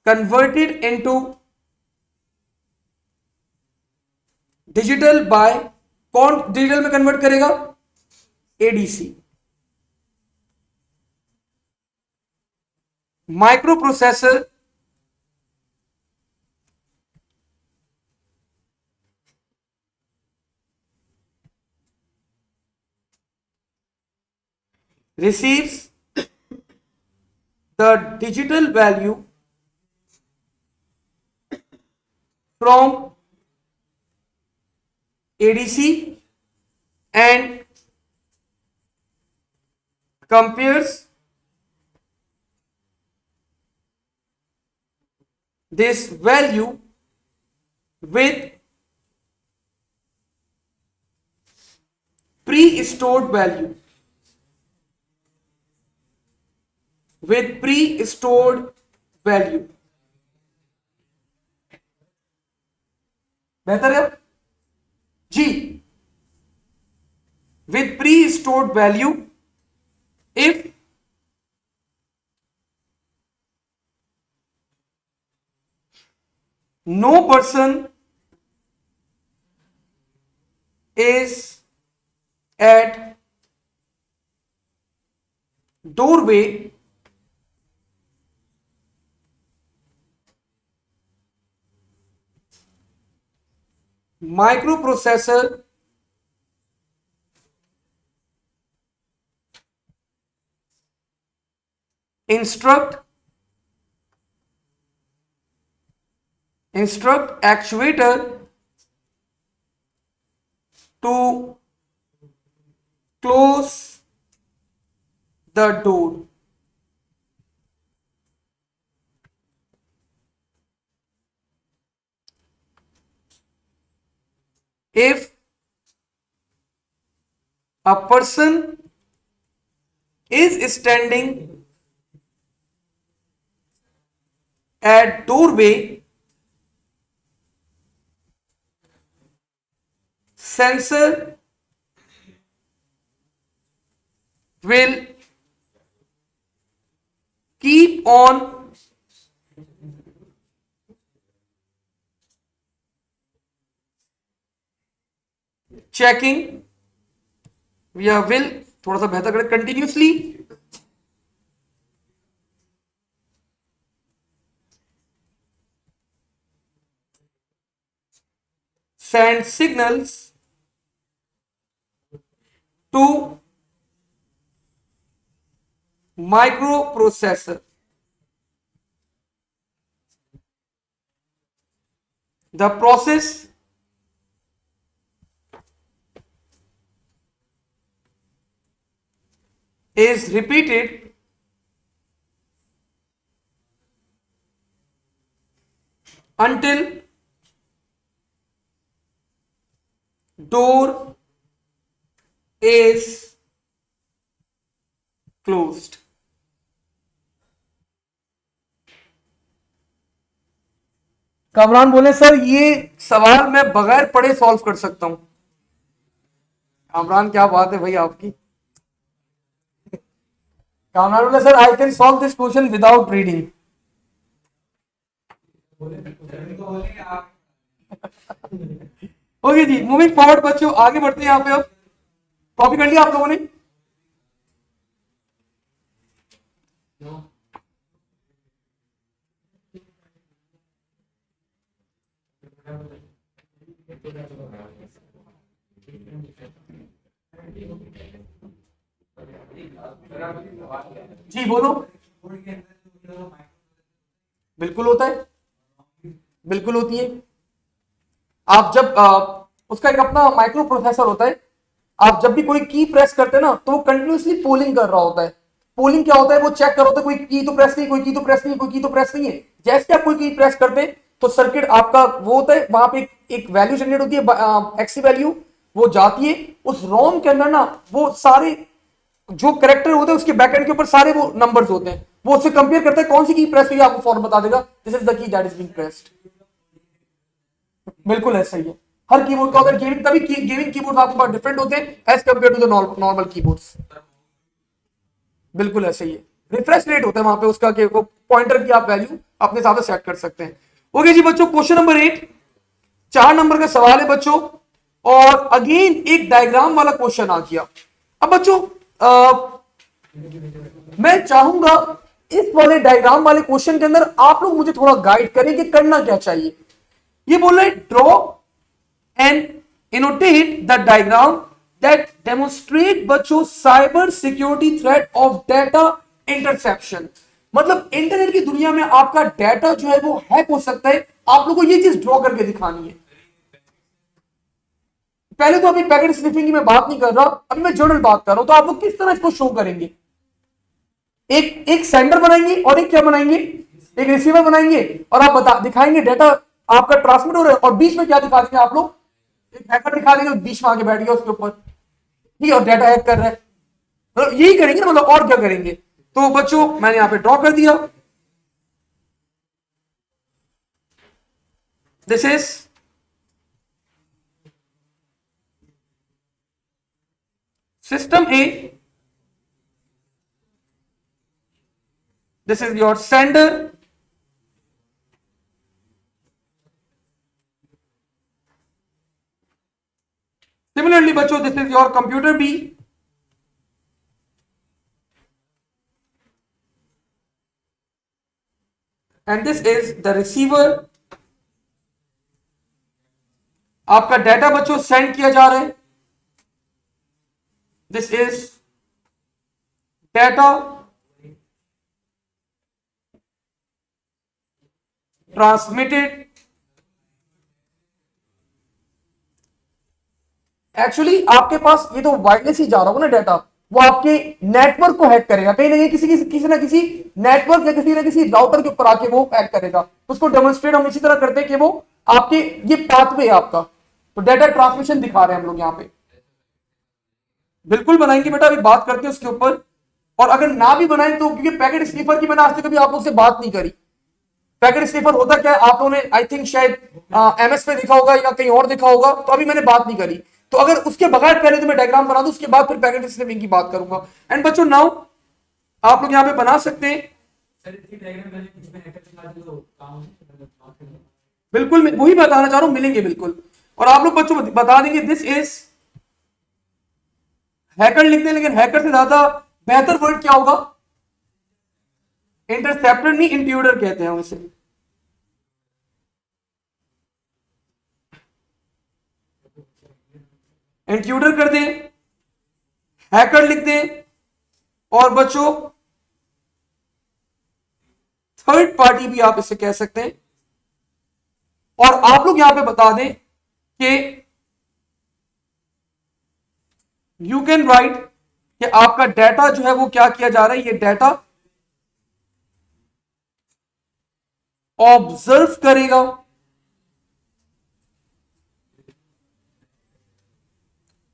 converted into digital by, कौन डिजिटल में convert करेगा? ADC, microprocessor receives the digital value from ADC and compares this value with pre-stored value, बेहतर है जी, with pre-stored value if no person is at doorway microprocessor instruct actuator to close the door. If a person is standing at doorway, sensor will keep on checking, या will थोड़ा सा बेहतर करें, continuously send signals to microprocessor. The process is repeated until door is closed. Kamran बोले sir ये सवाल मैं बगैर पढ़े सॉल्व कर सकता हूं। कामरान क्या बात है भाई आपकी। कामरान बोले sir I can solve this question without reading. Okay जी, मूविंग फॉरवर्ड बच्चों, आगे बढ़ते हैं। यहाँ पे अब कॉपी कर लिया आप लोगों ने? जी बोलो। बिल्कुल होता है, बिल्कुल होती है। आप जब उसका एक अपना माइक्रो प्रोसेसर होता है, आप जब भी कोई की प्रेस करते हैं ना तो वो कंटिन्यूसली पोलिंग कर रहा होता है। पोलिंग क्या होता है, वो चेक कर रहा होता है कोई की तो प्रेस नहीं, कोई की तो प्रेस नहीं, कोई की तो प्रेस नहीं है। जैसे आप कोई की प्रेस करते हैं तो सर्किट आपका वो होता है, वहां पे एक वैल्यू जनरेट होती है, एक्सी वैल्यू, वो जाती है उस रोम के अंदर ना। वो सारे जो करेक्टर होते हैं उसके बैकएंड के ऊपर सारे वो नंबर्स होते हैं, वो उससे कंपेयर करता है कौन सी की प्रेस हुई है, आपको फॉर्म बता देगा, this is the key that is being pressed. बिल्कुल ऐसा ही है। हर कीबोर्ड का अगर गेमिंग, तभी गेमिंग कीबोर्ड आपके पास डिफरेंट होते हैं as compare to the normal keyboards. बिल्कुल ऐसे ही है। रिफ्रेश रेट होता है वहां पे उसका, कि वो पॉइंटर की आप वैल्यू अपने हिसाब से सेट कर सकते हैं। ओके जी बच्चों, क्वेश्चन नंबर 8, 4 नंबर का सवाल है बच्चों, और अगेन एक डायग्राम वाला क्वेश्चन आ गया। अब बच्चों मैं चाहूंगा इस वाले डायग्राम वाले क्वेश्चन के अंदर आप लोग मुझे थोड़ा गाइड करें कि करना क्या चाहिए। ये बोल रहे draw and annotate the diagram that demonstrate बच्चों cyber security threat of data interception. मतलब इंटरनेट की दुनिया में आपका डाटा जो है वो हैक हो सकता है, आप लोगों को ये चीज ड्रॉ करके दिखानी है। पहले तो अभी पैकेट स्निफिंग की मैं बात नहीं कर रहा, अभी मैं जनरल बात कर रहा हूं। तो आप लोग किस तरह इसको शो करेंगे, एक एक सेंडर बनाएंगे और एक क्या बनाएंगे, एक रिसीवर बनाएंगे, और आप बता दिखाएंगे डाटा आपका ट्रांसमिट हो रहा है, और बीच में क्या दिखा देंगे आप लोग, एक हैकर दिखा देंगे बीच में आके बैठ गया उसके ऊपर, ठीक है, और डाटा हैक कर रहा है। मतलब यही करेंगे ना, मतलब और क्या करेंगे। तो बच्चों मैंने यहां पे ड्रॉ कर दिया, this is system A, this is your sender, similarly बच्चों this is your computer B, and this is the receiver. आपका डाटा बच्चों सेंड किया जा रहा है, this is data transmitted. Actually आपके पास ये तो वायरलेस ही जा रहा होगा ना डाटा, वो आपके नेटवर्क को हैक करेगा कहीं ना कहीं, किसी ना किसी नेटवर्क या किसी ना किसी राउटर के ऊपर आके वो हैक करेगा। उसको डेमोन्स्ट्रेट हम इसी तरह करते हैं कि वो आपके ये पाथवे है आपका, तो डाटा ट्रांसमिशन दिखा रहे हैं हम लोग यहाँ पे। बिल्कुल बनाएंगे बेटा, अभी बात करते हैं उसके ऊपर। और अगर ना भी बनाए तो, क्योंकि पैकेट स्नीफर की मैंने आज तक कभी आप लोग से बात नहीं करी। पैकेट स्नीफर होता क्या है, आप लोगों ने आई थिंक शायद एमएस पे देखा होगा या कहीं और देखा होगा, तो अभी मैंने बात नहीं करी। तो अगर उसके बगैर पहले तो मैं डायग्राम बना दूं, उसके बाद फिर पैकेट स्नीफिंग की बात करूंगा। एंड बच्चों नाउ आप लोग यहां पे बना सकते हैं, बिल्कुल मैं वही बताना चाह रहा हूं, मिलेंगे बिल्कुल। और आप लोग बच्चों बता देंगे दिस इज हैकर लिखते हैं, लेकिन हैकर से ज्यादा बेहतर वर्ड क्या होगा, इंटरसेप्टर नहीं इंट्रूडर कहते हैं उसे। इंट्रूडर कर दें, हैकर लिख दें, और बच्चों थर्ड पार्टी भी आप इसे कह सकते हैं। और आप लोग यहां पे बता दें कि यू कैन राइट कि आपका डाटा जो है वो क्या किया जा रहा है, ये डाटा ऑब्जर्व करेगा,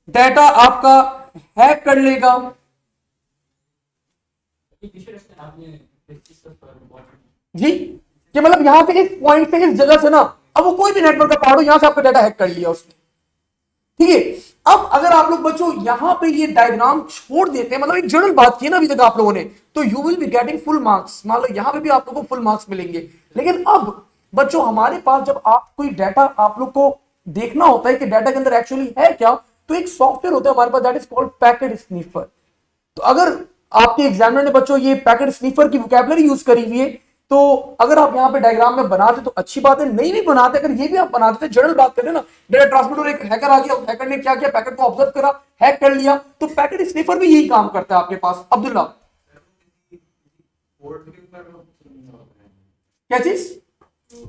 डाटा आपका हैक कर लेगा। जी, कि मतलब यहां पे इस पॉइंट से, इस जगह से ना, अब वो कोई भी नेटवर्क का पार्ट हो, यहां से आपका डाटा हैक कर लिया उसने, ठीक है। अब अगर आप लोग बच्चों यहां पे ये डायग्राम छोड़ देते हैं, मतलब एक जनरल बात की है ना अभी तक आप लोगों ने, तो you will be getting full marks. मान लो यहां पे भी आप लोगों को फुल मार्क्स मिलेंगे। लेकिन अब बच्चों हमारे पास जब आप कोई डाटा आप लोग को देखना होता है कि डाटा के अंदर एक्चुअली है क्या, तो एक सॉफ्टवेयर होता है हमारे पास, that is called packet sniffer. तो अगर आपके एग्जामिनर ने बच्चों ये पैकेट स्नीफर की वोकैबुलरी यूज करी हुई है, तो अगर आप यहां पे डायग्राम में बनाते तो अच्छी बात है, नहीं भी बनाते, अगर ये भी आप बनाते थे, जनरल बात करें ना, डाटा ट्रांसमिटर, एक हैकर आ गया, हैकर ने क्या किया, पैकेट को ऑब्जर्व करा, हैक कर लिया, तो पैकेट स्नीफर भी यही काम करता है आपके पास। अब्दुल्ला क्या चीज?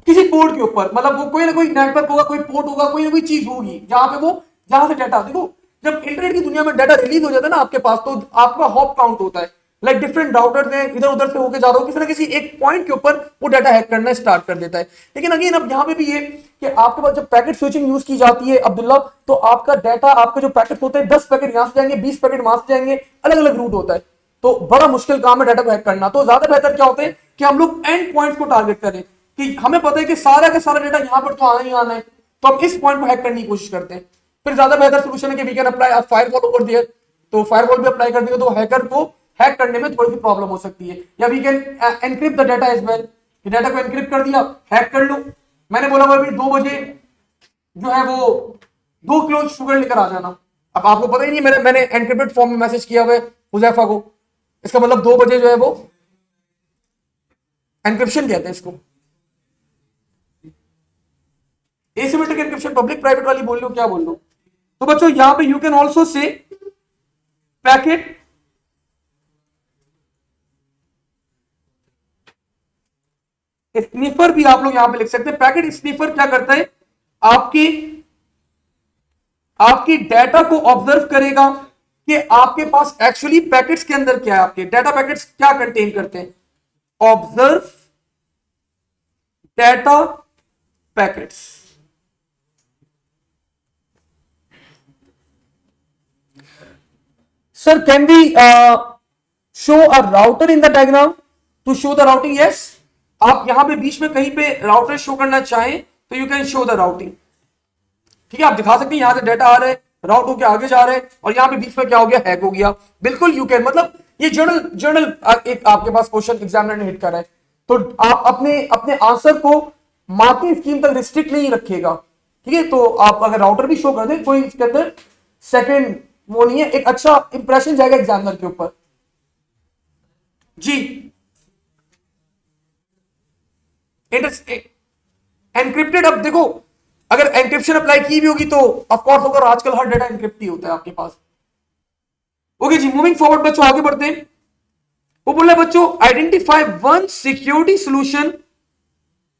किसी पोर्ट के ऊपर, मतलब वो कोई ना कोई नेटवर्क होगा, कोई पोर्ट होगा, कोई ना कोई चीज होगी जहां पे वो, जहां से डाटा, देखो जब इंटरनेट की दुनिया में डाटा रिलीज हो जाता है ना आपके पास, तो आपका हॉप काउंट होता है, लाइक डिफरेंट राउटर ने इधर उधर से होके जा रहा हो, किसी ना किसी एक पॉइंट के ऊपर वो डाटा हैक करना स्टार्ट कर देता है। लेकिन अगेन अब यहाँ पे भी ये कि आपके पास जब पैकेट स्विचिंग यूज की जाती है अब्दुल्ला, तो आपका डाटा, आपके जो पैकेट होते हैं 10 पैकेट यहां से जाएंगे, 20 पैकेट वहां से जाएंगे, अलग अलग रूट होता है, तो बड़ा मुश्किल काम है डाटा को हैक करना। तो ज्यादा बेहतर क्या होता है कि हम लोग एंड पॉइंट्स को टारगेट करें, कि हमें पता है कि सारा का सारा डेटा यहां पर तो आना ही आना है, तो हम इस पॉइंट को हैक करने की कोशिश करते हैं। फिर ज्यादा बेहतर सोल्यूशन है कि we can apply firewall over there, तो फायरवॉल भी अप्लाई कर देंगे तो हैकर को हैक करने में थोड़ी सी प्रॉब्लम हो सकती है। या we can encrypt the data as well, data को एनक्रिप्ट कर दिया, हैक कर लो। मैंने बोला भाई 2 बजे जो है वो 2 किलो शुगर लेकर आ जाना, अब आपको पता ही नहीं, मैंने एनक्रिप्टेड फॉर्म में मैसेज किया हुआ है हुजैफा को, इसका मतलब 2 बजे जो है वो एनक्रिप्शन कहते हैं इसको, एसिमेट्रिक एनक्रिप्शन, पब्लिक प्राइवेट वाली बोल लो क्या बोल लो। तो बच्चों यहां पे you can also say packet sniffer भी आप लोग यहां पे लिख सकते हैं। पैकेट स्नीफर क्या करता है, आपकी आपकी डाटा को ऑब्जर्व करेगा कि आपके पास एक्चुअली पैकेट्स के अंदर क्या है, आपके डाटा पैकेट्स क्या कंटेन करते हैं। Observe data packets, sir can we show a router in the diagram to show the routing? Yes, आप यहां पे बीच में कहीं पे राउटर शो करना चाहें तो you can show the routing, ठीक है, आप दिखा सकते हैं यहां से डाटा आ रहा है, राउट होकर आगे जा रहे हैं, और यहां पे बीच में क्या हो गया, हैक हो गया। बिल्कुल यू कैन, मतलब ये जर्नल एक आपके पास क्वेश्चन एग्जामिनर ने हिट करा है, तो आप अपने अपने आंसर को मार्किंग स्कीम तक रिस्ट्रिक्ट नहीं रखिएगा, ठीक है। तो आप अगर राउटर भी शो कर दें, कोई इसके अंदर सेकेंड वो नहीं है, एक अच्छा इंप्रेशन जाएगा एग्जामिनर के ऊपर। जी, एनक्रिप्टेड, अब देखो अगर एनक्रिप्शन अप्लाई की भी होगी तो ऑफकोर्स होगा, आजकल हर डाटा एनक्रिप्ट ही होता है आपके पास। ओके जी, मूविंग फॉरवर्ड बच्चों आगे बढ़ते हैं। वो बोल रहे बच्चों, identify one security solution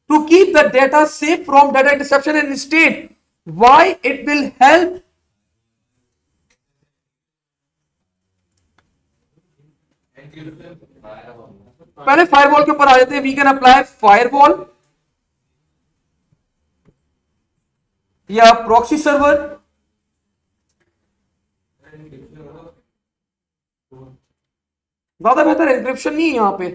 to keep the data safe from data interception and state why it will help. पहले फायरवॉल के ऊपर आ जाते हैं। वी कैन अप्लाई फायरवॉल या प्रॉक्सी सर्वर, ज्यादा बेहतर एन्क्रिप्शन नहीं है यहां पे,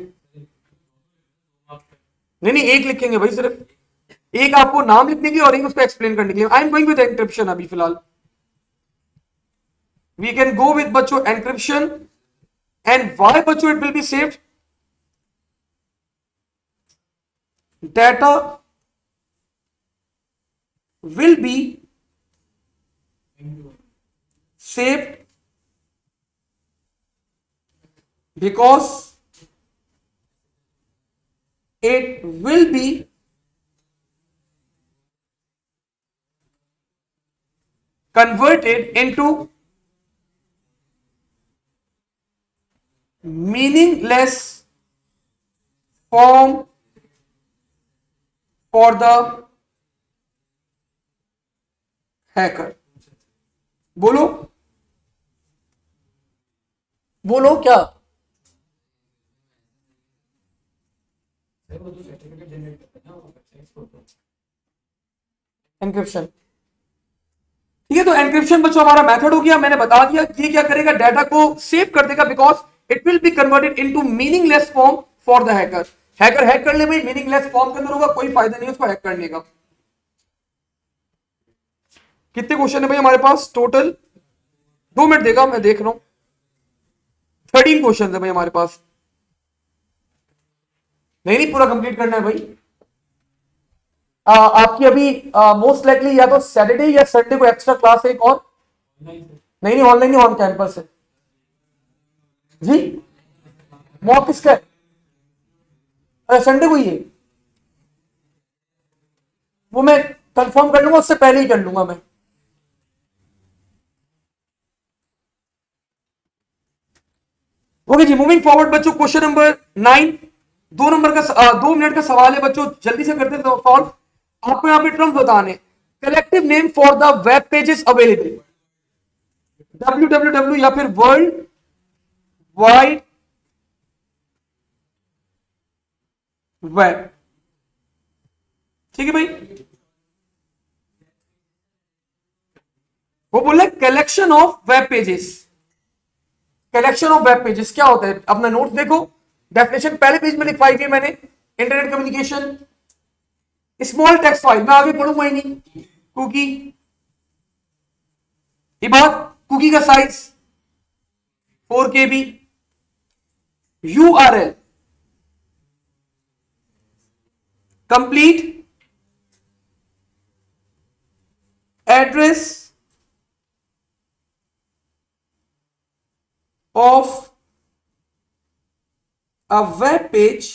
नहीं एक लिखेंगे भाई, सिर्फ एक आपको नाम लिखने के लिए और एक उसको एक्सप्लेन करने के लिए। I am going with encryption अभी फिलहाल। वी कैन गो विद बच्चों एन्क्रिप्शन, एंड व्हाई बच्चों it will be saved, data will be saved because it will be converted into meaningless form for the hacker. बोलो बोलो क्या, encryption, ठीक है। तो एनक्रिप्शन बच्चों हमारा मेथड हो गया, मैंने बता दिया ये क्या करेगा, डाटा को सेव कर देगा, because it will be converted into meaningless form for the hacker. Hacker hack कर ले भाई, मीनिंगलेस फॉर्म के अंदर होगा, कोई फायदा नहीं उसको हैक करने का। कितने क्वेश्चन है भाई हमारे पास टोटल? 2 मिनट देगा, मैं देख रहा हूं। 13 क्वेश्चन है भाई हमारे पास। नहीं पूरा कंप्लीट करना है भाई। आपकी अभी मोस्ट लाइकली या तो सैटरडे या संडे को एक्स्ट्रा क्लास है एक और, नहीं ऑनलाइन नहीं, ऑन कैंपस है जी। मॉक किसका है? अरे संडे को ही है, वो मैं कंफर्म कर लूंगा, उससे पहले ही कर लूंगा मैं। ओके ओके जी, मूविंग फॉरवर्ड बच्चों, क्वेश्चन नंबर 9, 2 नंबर का 2 मिनट का सवाल है बच्चों, जल्दी से करते हैं सॉल्व। आपको यहाँ पे टर्म्स बताने, collective name for the web pages available, www या फिर वर्ल्ड वाइड वेब। ठीक है भाई, वो बोल रहे collection of web pages. Collection of web pages क्या होता है, अपना नोट देखो, डेफिनेशन पहले पेज में लिखवाई थी मैंने, internet communication small text file, मैं आगे पढ़ूंगा ही नहीं। कुकी, ये बात, कुकी का size 4 KB, URL complete address of a web page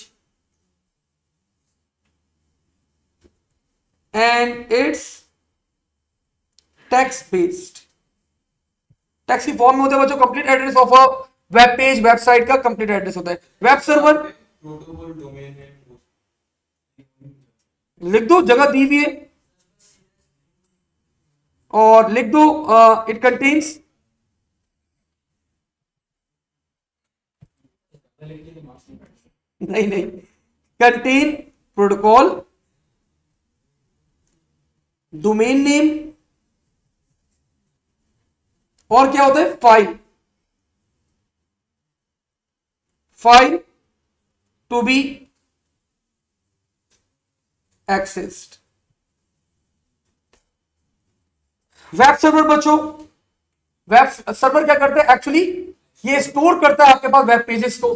and it's text based। Text की फॉर्म में होता है बच्चों, complete address of a web page, website का कंप्लीट एड्रेस होता है। वेब सर्वर लिख दो, जगह दी हुई है, और लिख दो इट कंटेन्स, नहीं, कंटेन प्रोटोकॉल, डोमेन नेम, और क्या होता है file to be accessed. Web server बच्चों, वेब सर्वर क्या करता है एक्चुअली, ये स्टोर करता है आपके पास वेब पेजेस को।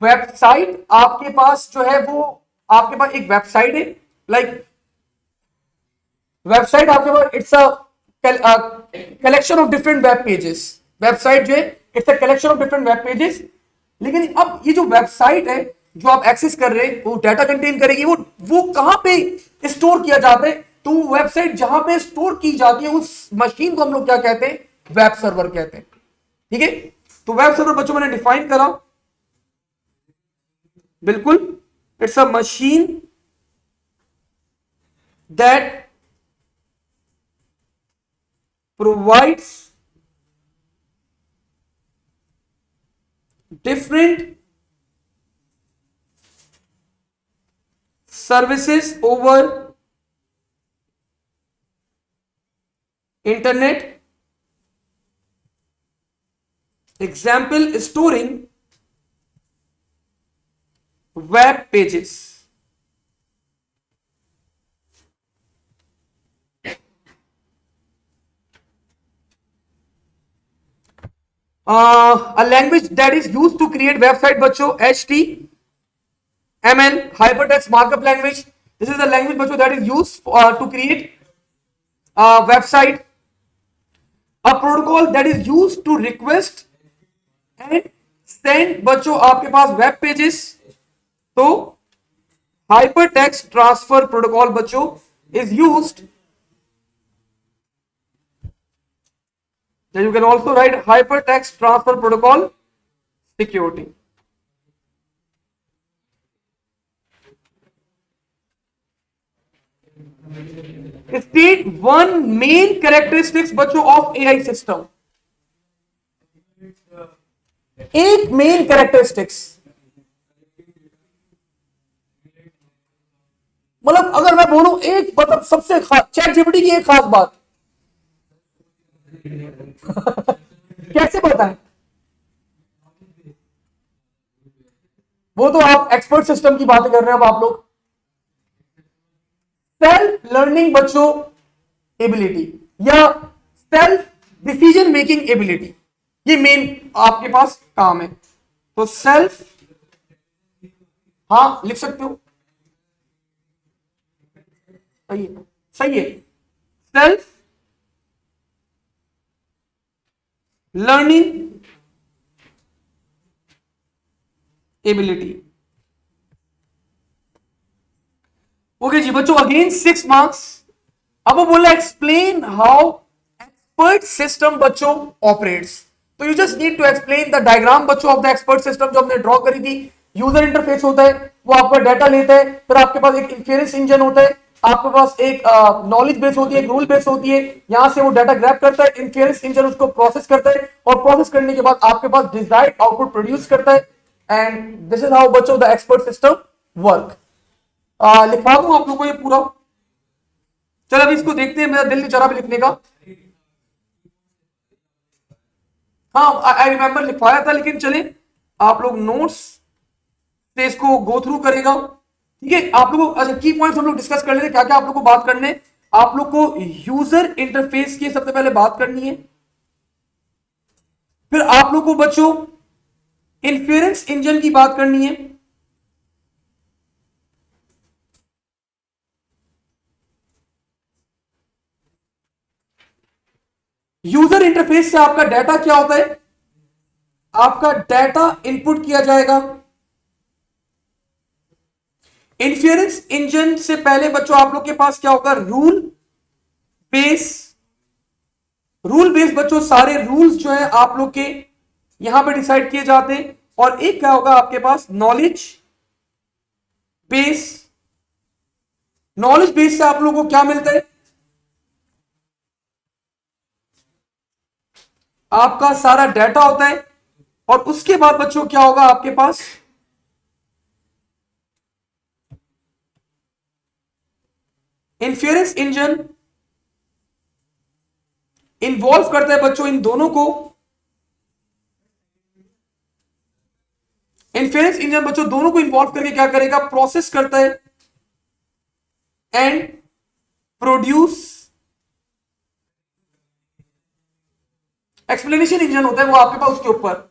वेबसाइट आपके पास जो है वो, आपके पास एक वेबसाइट है, लाइक वेबसाइट आपके पास it's a collection of different web pages. Website जो है it's a collection of different web pages. लेकिन अब ये जो वेबसाइट है जो आप एक्सेस कर रहे हैं, वो डाटा कंटेन करेगी, वो कहां पे स्टोर किया जाता है, तो वेबसाइट जहां पे स्टोर की जाती है उस मशीन को हम लोग क्या कहते हैं, वेब सर्वर कहते हैं। ठीक है, तो वेब सर्वर बच्चों मैंने डिफाइन करा, बिल्कुल, it's a machine that provides different services over internet, example storing web pages। A language that is used to create website बच्चों, HTML hypertext markup language, this is the language बच्चों that is used to create a website। A protocol that is used to request and send बच्चों आपके पास web pages, तो hypertext transfer protocol बच्चों is used, you can also write hypertext transfer protocol security। state one main characteristics बच्चों of AI system। एक main characteristics, मतलब अगर मैं बोलूं एक, मतलब सबसे खास चैट जीपीटी की एक खास बात कैसे बताएं, वो तो आप एक्सपर्ट सिस्टम की बातें कर रहे हैं अब आप लोग। सेल्फ लर्निंग बच्चों एबिलिटी या सेल्फ डिसीजन मेकिंग एबिलिटी, ये मेन आपके पास काम है। तो सेल्फ, हाँ लिख सकते हो, सही है, सही है, सेल्फ लर्निंग एबिलिटी। ओके जी बच्चों, अगेन 6 मार्क्स। अब वो बोला एक्सप्लेन हाउ एक्सपर्ट सिस्टम बच्चों operates. So you just need to explain the diagram बच्चों ऑफ द एक्सपर्ट सिस्टम जो हमने ड्रॉ करी थी। यूजर इंटरफेस होता है, वो आपका डाटा लेता है, फिर आपके पास एक इन्फेरेंस इंजन होता है, आपके पास एक नॉलेज बेस होती है, एक रूल बेस होती है, यहां से वो डाटा ग्रैब करता है, इन्फेरेंस इंजन उसको प्रोसेस करता है, और प्रोसेस करने के बाद आपके पास डिजायर्ड आउटपुट प्रोड्यूस करता है। एंड दिस इज हाउ बच्चों द एक्सपर्ट सिस्टम वर्क। लिखवा दूं आप लोगों को ये पूरा? चलो अभी इसको देखते हैं, मेरा दिल नहीं चाह रहा लिखने का। हाँ आई रिमेम्बर लिखवाया था, लेकिन चले आप लोग नोट्स से इसको गो थ्रू करेगा। ठीक है, आप लोगों को अच्छा की पॉइंट्स हम लोग डिस्कस कर लेते, क्या क्या आप लोग को बात करने। आप लोग को यूजर इंटरफेस की सबसे पहले बात करनी है, फिर आप लोग को बच्चों इन्फेरेंस इंजन की बात करनी है, यूजर इंटरफेस से आपका डाटा क्या होता है, आपका डाटा इनपुट किया जाएगा। इन्फेरेंस इंजन से पहले बच्चों आप लोग के पास क्या होगा, रूल बेस। रूल बेस बच्चों सारे रूल्स जो है आप लोग के यहां पे डिसाइड किए जाते हैं। और एक क्या होगा आपके पास, नॉलेज बेस। नॉलेज बेस से आप लोगों को क्या मिलता है, आपका सारा डाटा होता है। और उसके बाद बच्चों क्या होगा आपके पास, इन्फेरेंस इंजन इन्वॉल्व करता है बच्चों इन दोनों को। इन्फेरेंस इंजन बच्चों दोनों को इन्वॉल्व करके क्या करेगा, प्रोसेस करता है एंड प्रोड्यूस। एक्सप्लेनेशन इंजन होता है वो आपके पास, उसके ऊपर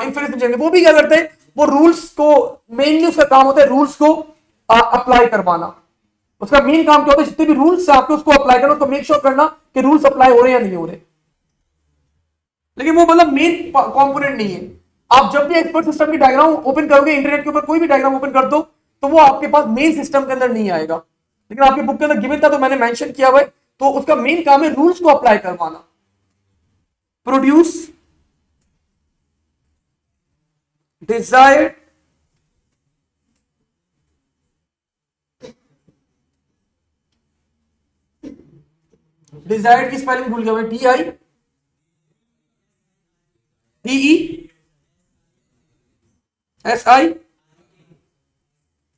इन्फेरेंस इंजन वो भी क्या करते हैं, वो रूल्स को, मेनली उसका काम होता है रूल्स को अप्लाई करवाना। उसका मेन काम क्या होता है, जितने भी रूल्स आपके उसको अप्लाई करना, उसको मेक श्योर करना कि रूल्स अप्लाई हो रहे हैं या नहीं हो रहे। लेकिन वो मतलब मेन कंपोनेंट नहीं है। आप जब भी एक्सपर्ट सिस्टम की डायग्राम ओपन करोगे, इंटरनेट के ऊपर कोई भी डायग्राम ओपन कर दो, तो वो आपके पास मेन सिस्टम के अंदर नहीं आएगा। लेकिन आपके बुक के अंदर गिवन था तो मैंने मेंशन किया हुआ है। तो उसका मेन काम है रूल्स को अप्लाई करवाना, प्रोड्यूस डिजायर्ड डिजायर्ड की स्पेलिंग भूल गया मैं, DIDESI,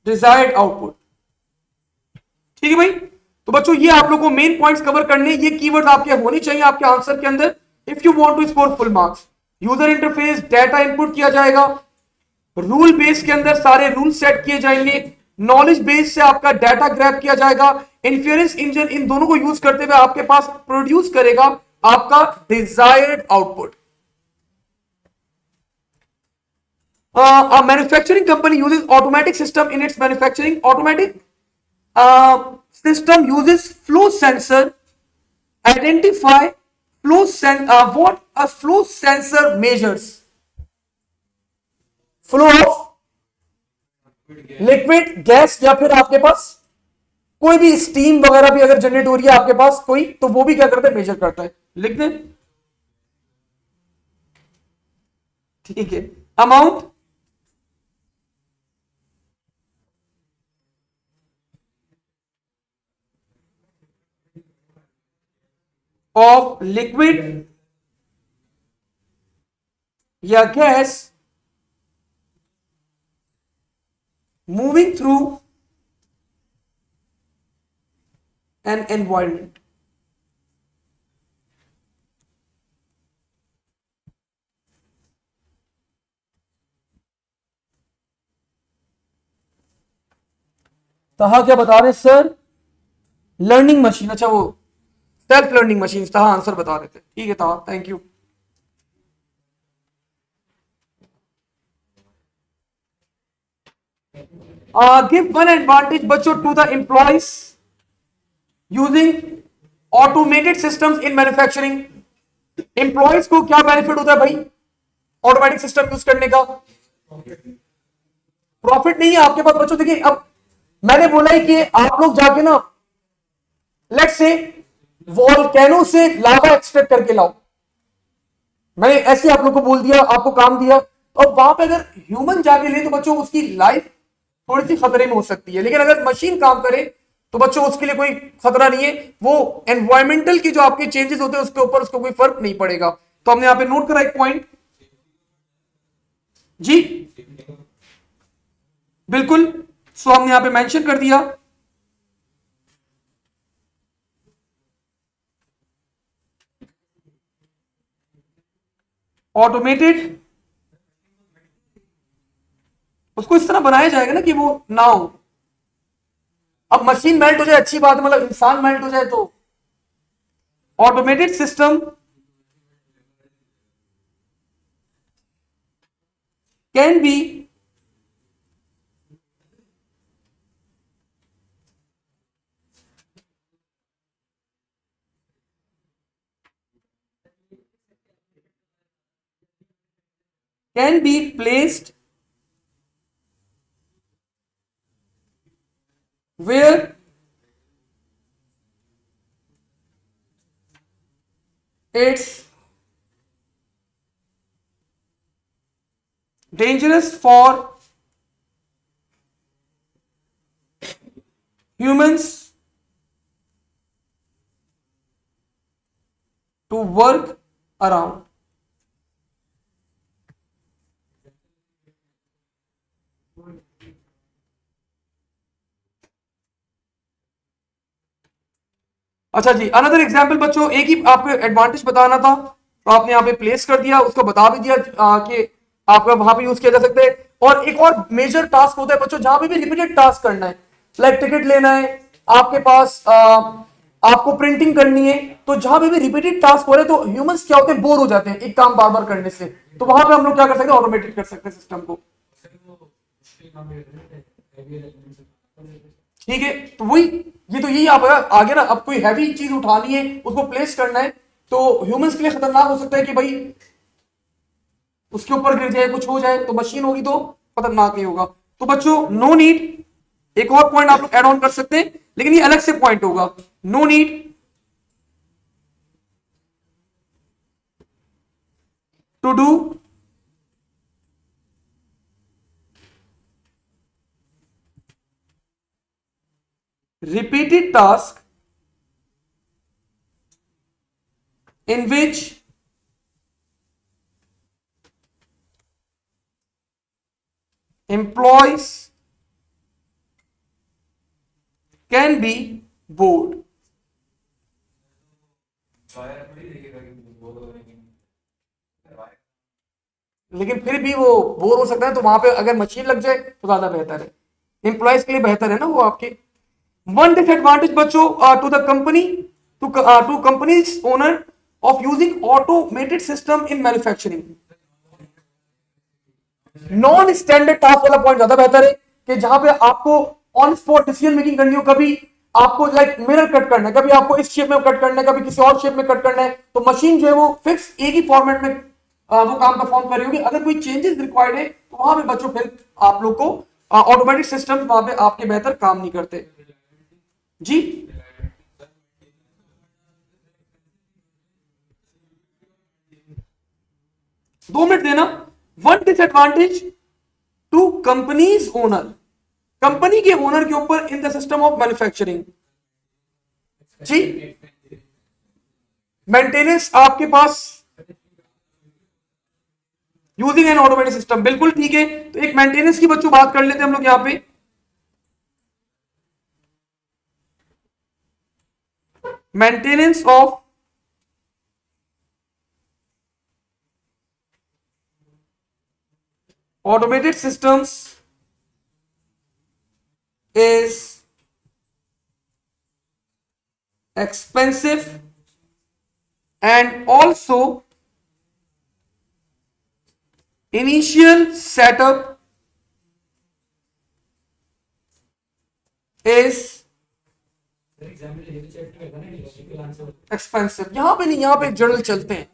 डिजायर्ड आउटपुट। ठीक है भाई, तो बच्चों ये आप लोगों को मेन पॉइंट्स कवर करने, ये कीवर्ड आपके होनी चाहिए आपके आंसर के अंदर if you want to score full marks. User interface, data input किया जाएगा, रूल बेस के अंदर सारे रूल सेट किए जाएंगे, नॉलेज बेस से आपका डाटा ग्रैब किया जाएगा, इन्फेरेंस इंजन इन दोनों को यूज करते हुए आपके पास प्रोड्यूस करेगा आपका desired output. A manufacturing company uses automatic system in its manufacturing. Automatic system uses flow sensor, identify what a flow sensor measures. Flow of liquid, gas, या फिर आपके पास कोई भी स्टीम वगैरह भी अगर जनरेट हो रही है आपके पास कोई, तो वो भी क्या करता है, मेजर करता है। लिख दें, ठीक है। अमाउंट ऑफ लिक्विड या gas moving through an environment. Taha क्या बता रहे सर, लर्निंग मशीन, अच्छा वो self learning machine, Taha answer बता रहे थे। ठीक है Taha, thank you. Give one advantage बच्चों to the employees using automated systems in manufacturing. Employees को क्या बेनिफिट होता है भाई ऑटोमेटिक सिस्टम यूज करने का? प्रॉफिट नहीं है आपके पास बच्चों। देखिए अब मैंने बोला है कि आप लोग जाके ना, लेट्स से वॉल्केनो से लावा एक्सट्रैक्ट करके लाओ। मैंने ऐसे आप लोग को बोल दिया, आपको काम दिया, और वहां पे अगर ह्यूमन जाके ले तो बच्चों उसकी लाइफ थोड़ी सी खतरे में हो सकती है, लेकिन अगर मशीन काम करे तो बच्चों उसके लिए कोई खतरा नहीं है। वो एनवायरमेंटल की जो आपके चेंजेस होते हैं उसके ऊपर उसको कोई फर्क नहीं पड़ेगा। तो हमने यहां पे नोट करा एक पॉइंट जी, बिल्कुल। सो हमने यहां पे मेंशन कर दिया। ऑटोमेटेड, उसको इस तरह बनाया जाएगा ना कि वो ना हो। अब मशीन मेल्ट हो जाए अच्छी बात है, मतलब इंसान मेल्ट हो जाए तो automated system can be can be placed where it's dangerous for humans to work around। अच्छा जी, अनदर एग्जांपल बच्चों, एक ही आपको एडवांटेज बताना था तो आपने यहाँ पे प्लेस कर दिया, उसको बता भी दिया कि आपका वहां पे यूज किया जा सकता है। और एक और मेजर टास्क होता है बच्चों जहां पे भी रिपीटेड टास्क करना है, लाइक टिकट लेना है आपके पास, आपको प्रिंटिंग करनी है, तो जहां पे भी रिपीटेड टास्क हो रहे हैं तो ह्यूमंस क्या होते हैं, बोर हो जाते हैं एक काम बार बार करने से। तो वहां पे हम लोग क्या कर सकते हैं, ऑटोमेटेड कर सकते हैं सिस्टम को। ठीक है, तो वही, ये तो यही आप आगे ना, अब कोई हैवी चीज उठानी है उसको प्लेस करना है तो ह्यूमंस के लिए खतरनाक हो सकता है कि भाई उसके ऊपर गिर जाए, कुछ हो जाए, तो मशीन होगी तो खतरनाक नहीं होगा। तो बच्चों नो नीड, एक और पॉइंट आप लोग ऐड ऑन कर सकते हैं, लेकिन ये अलग से पॉइंट होगा। No need to do repeated task in which employees can be bored। लेकिन फिर भी वो बोर हो सकता है, तो वहां पे अगर मशीन लग जाए तो ज्यादा बेहतर है, एम्प्लॉयज के लिए बेहतर है ना वो आपके। वन डिसएडवांटेज बच्चों to the company, to companies owner of using automated system in manufacturing, non standard task वाला पॉइंट ज्यादा बेहतर है कि जहां पे आपको ऑन स्पॉट डिसीजन मेकिंग करनी हो, कभी आपको लाइक मिरर कट करना है, कभी आपको इस शेप में कट करना है, कभी किसी और शेप में कट करना है, तो मशीन जो है वो फिक्स एक ही फॉर्मेट में वो काम परफॉर्म कर रही होगी। अगर कोई चेंजेस रिक्वायर्ड है तो वहां पे बच्चों फिर आप लोग को ऑटोमेटिक सिस्टम वहां पे आपके बेहतर काम नहीं करते जी। 2 मिनट देना। One disadvantage to companies owner, company के ओनर के ऊपर in the system of manufacturing जी, मेंटेनेंस आपके पास यूजिंग एन ऑटोमेटेड सिस्टम, बिल्कुल ठीक है। तो एक मेंटेनेंस की बच्चों बात कर लेते हैं हम लोग यहां पे। Maintenance of automated systems is expensive and also initial setup is expensive. यहां पे नहीं, यहां पे जर्नल चलते हैं,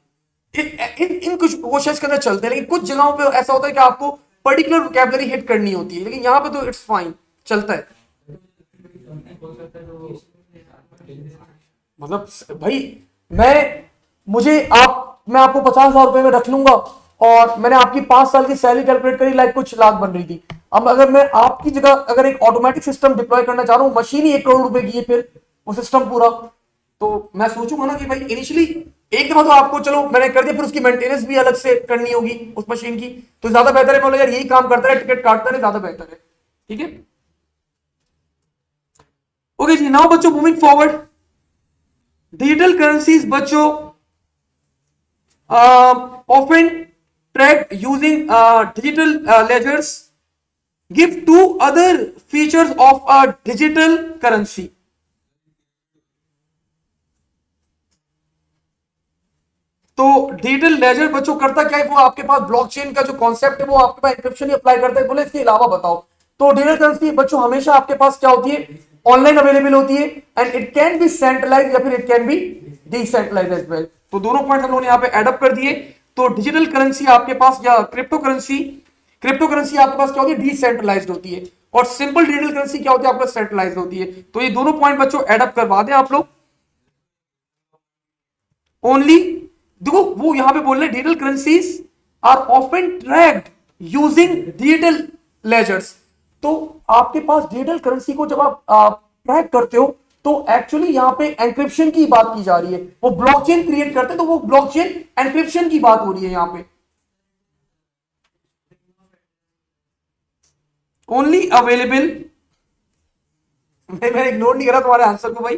इन कुछ क्वेश्चंस के अंदर चलते हैं, लेकिन कुछ जगहों पे ऐसा होता है कि आपको पर्टिकुलर वोकैबुलरी हिट करनी होती है, लेकिन यहां पे तो इट्स फाइन, चलता है। मतलब भाई, मैं आपको 50,000 रुपए में रख लूंगा और मैंने आपकी 5 साल की सैलरी कैलकुलेट करी, लाइक कुछ लाख बन रही थी। अब अगर मैं आपकी जगह अगर एक ऑटोमेटिक सिस्टम डिप्लॉय करना चाह रहा हूं, मशीन ही 1 करोड़ रुपए की है, फिर वो सिस्टम पूरा, तो मैं सोचूंगा ना कि भाई इनिशियली एक दफा तो आपको चलो मैंने कर दिया, फिर उसकी मेंटेनेंस भी अलग से करनी होगी उस मशीन की, तो ज्यादा बेहतर है बोलो यार यही काम करता है, टिकट काटता है, ज्यादा बेहतर है। ठीक है, ओके जी। नाउ बच्चों मूविंग फॉरवर्ड, डिजिटल करेंसीज बच्चों often tracked using digital ledgers give two other features of a digital currency. तो डिजिटल लेजर बच्चों करता क्या है, वो आपके पास ब्लॉकचेन का जो कॉन्सेप्ट है वो आपके पास इंक्रिप्शन ही अप्लाई करता है। बोले इसके अलावा बताओ, तो डिजिटल करेंसी बच्चों हमेशा आपके पास क्या होती है, ऑनलाइन अवेलेबल होती है, and it can be centralize या फिर it can be decentralize as well. तो दोनों पॉइंट हम लोगों ने यहाँ पे एडअप कर दिए। तो डिजिटल करेंसी आपके पास या क्रिप्टो करेंसी आपके पास क्या होती है, डिसेंट्रलाइज्ड होती है, और सिंपल डिजिटल करेंसी क्या होती है आपका सेंट्रलाइज्ड होती है। तो ये दोनों पॉइंट बच्चों एडअप करवा दें आप लोग। ओनली देखो वो यहां पे बोल रहे हैं digital currencies are often tracked using digital ledgers. तो आपके पास डिजिटल करेंसी को जब आप ट्रैक करते हो तो एक्चुअली यहां पे एंक्रिप्शन की बात की जा रही है, वो ब्लॉकचेन क्रिएट करते हैं, तो वो ब्लॉकचेन एंक्रिप्शन की बात हो रही है यहां पे। ओनली अवेलेबल, मैं इग्नोर नहीं कर रहा तुम्हारे आंसर को भाई,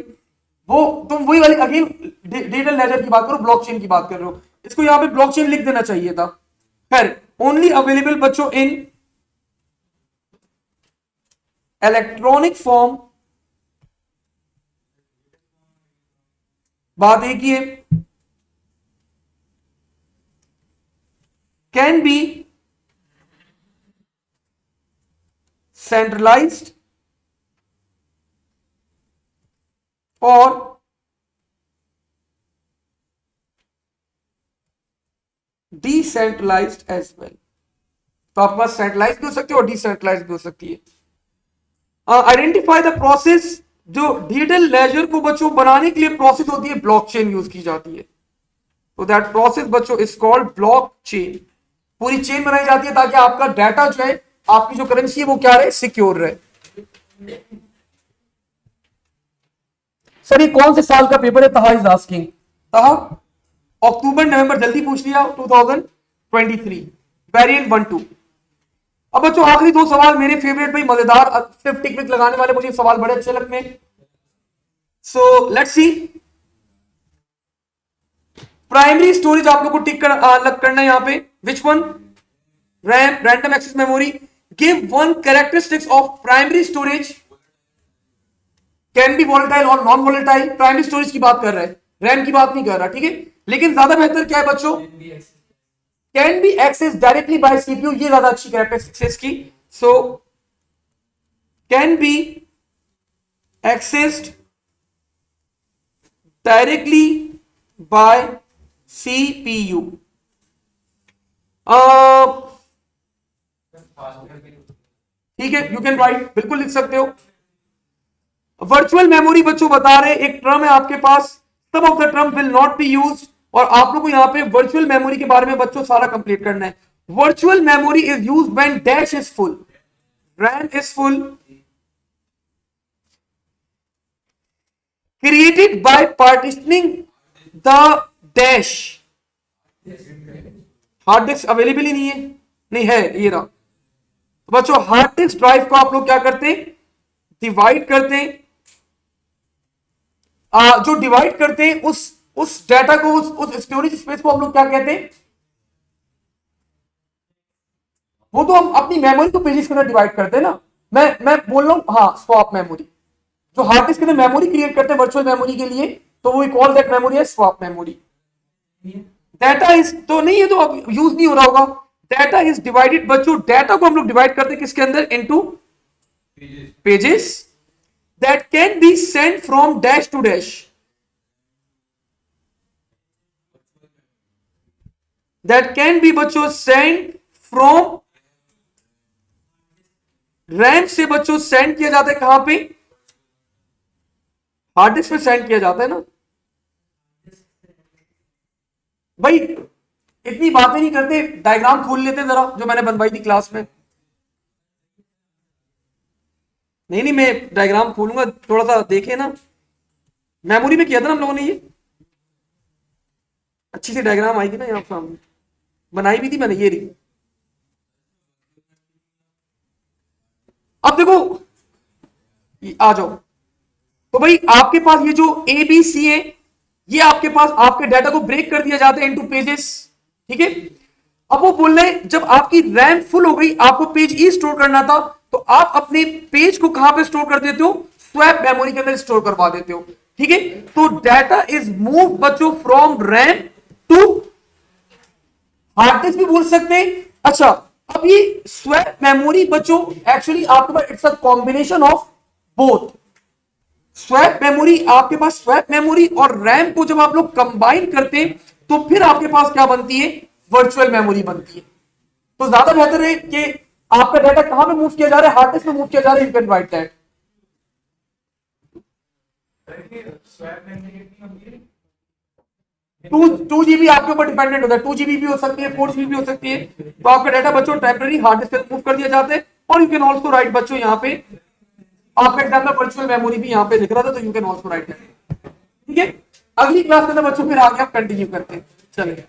वो तुम वही वाली अगेन डिजिटल लेजर की बात करो, ब्लॉकचेन की बात कर रहे हो, इसको यहां पे ब्लॉकचेन लिख देना चाहिए था। खैर, ओनली अवेलेबल बच्चों इन इलेक्ट्रॉनिक फॉर्म, बात एक ही है, कैन बी सेंट्रलाइज्ड और डिसेंट्रलाइज्ड एज वेल। तो आपके पास सेंट्रलाइज भी हो सकती है और डिसेंट्रलाइज भी हो सकती है। आइडेंटिफाई द प्रोसेस, जो डिजिटल लेजर को बच्चों बनाने के लिए प्रोसेस होती है ब्लॉकचेन यूज की जाती है। तो दैट प्रोसेस बच्चों इज कॉल्ड ब्लॉकचेन। पूरी चेन बनाई जाती है ताकि आपका डाटा जो है, आपकी जो करेंसी है वो क्या रहे, सिक्योर रहे। सर ये कौन से साल का पेपर है, तहा इज आस्किंग। तहा अक्टूबर नवंबर, जल्दी पूछ लिया, 2023 वेरिएंट 1-2। अब बच्चों आखिरी 2 सवाल मेरे फेवरेट भाई, मजेदार, सिर्फ टिक टिक लगाने वाले मुझे सवाल बड़े अच्छे लगते हैं। So let's see, primary storage आप लोग को टिक करना है यहां पे, which one, RAM, random access memory, give one characteristics of primary storage, can be volatile और नॉन वॉलेटाइल। प्राइमरी स्टोरेज की बात कर रहा है, रैम की बात नहीं कर रहा, ठीक है। लेकिन ज्यादा बेहतर क्या है बच्चों, can be access directly by CPU, ये ज्यादा अच्छी कैरेक्टरिस्टिक्स है इसकी। So can be accessed directly by CPU. ठीक है, यू कैन राइट, बिल्कुल लिख सकते हो। वर्चुअल मेमोरी बच्चों बता रहे एक टर्म है आपके पास, some of the term will not be used, और आप लोगों को यहां पे वर्चुअल मेमोरी के बारे में बच्चों सारा कंप्लीट करना है। Virtual memory is used when dash is full, RAM is full, created by partitioning the dash. Hard disk available ही नहीं है, नहीं है, ये रहा। तो बच्चों हार्ड डिस्क ड्राइव को आप लोग क्या करते हैं, डिवाइड करते हैं। जो डिवाइड करते हैं उस डाटा को, उस स्टोरेज स्पेस को हम लोग क्या कहते हैं, वो तो हम अपनी मेमोरी को पेजेस के अंदर डिवाइड करते हैं ना। मैं बोल रहा हूं, हाँ, स्वैप मेमोरी, जो हार्ड डिस्क के अंदर मेमोरी क्रिएट करते हैं वर्चुअल मेमोरी के लिए, तो वो कॉल दैट मेमोरी है स्वैप मेमोरी। डाटा इज तो नहीं है, तो अब यूज नहीं हो रहा होगा। डाटा इज डिवाइडेड बच्चों, डाटा को हम लोग डिवाइड करते हैं किसके अंदर, into pages that can be send from dash to dash, that can be बच्चों सेंड फ्रॉम रैम से बच्चों सेंड किया जाता है कहां पे, हार्ड डिस्क में सेंड किया जाता है ना, भाई इतनी बातें नहीं करते, डायग्राम खोल लेते जरा जो मैंने बनवाई थी क्लास में। नहीं नहीं, मैं डायग्राम खोलूंगा, थोड़ा सा देखे ना, मेमोरी में किया था ना हम लोगों ने ये, अच्छी सी डायग्राम आई थी ना यहाँ सामने, बनाई भी थी मैंने, ये रही। अब देखो, आ जाओ। तो भाई आपके पास ये जो ए बी सी है, ये आपके पास आपके डाटा को ब्रेक कर दिया जाता है इनटू पेजेस, ठीक है। अब वो बोल रहे हैं जब आपकी रैम फुल हो गई, आपको पेज ई स्टोर करना था, तो आप अपने पेज को कहां पे स्टोर कर देते हो, स्वैप मेमोरी के अंदर स्टोर करवा देते हो, ठीक है। तो डाटा इज मूव बच्चों from RAM to hard disk भी बोल सकते हैं। अच्छा, अब ये स्वैप मेमोरी बच्चों एक्चुअली आपके पास it's a combination of both. Swap memory, आपके पास स्वैप मेमोरी और रैम को जब आप लोग कंबाइन करते हैं तो फिर आपके पास क्या बनती है, वर्चुअल मेमोरी बनती है। तो ज्यादा बेहतर है कि आपका डाटा कहां पे मूव किया जा रहा है, हार्ड डिस्क में मूव किया जा रहा है, you can write that. Two GB आपके ऊपर डिपेंडेंट होता है, 2 GB भी हो सकती है, 4 GB भी हो सकती है। तो आपका डाटा बच्चों टेम्पररी हार्ड डिस्क पे मूव कर दिया जाता है। और यू कैन ऑल्सो राइट बच्चों, यहाँ पे आपका एग्जाम में वर्चुअल मेमोरी भी यहाँ पे लिख रहा था, तो you can also right that, ठीक है। अगली क्लास के अंदर बच्चों फिर आगे आप कंटिन्यू करते हैं, चलिए।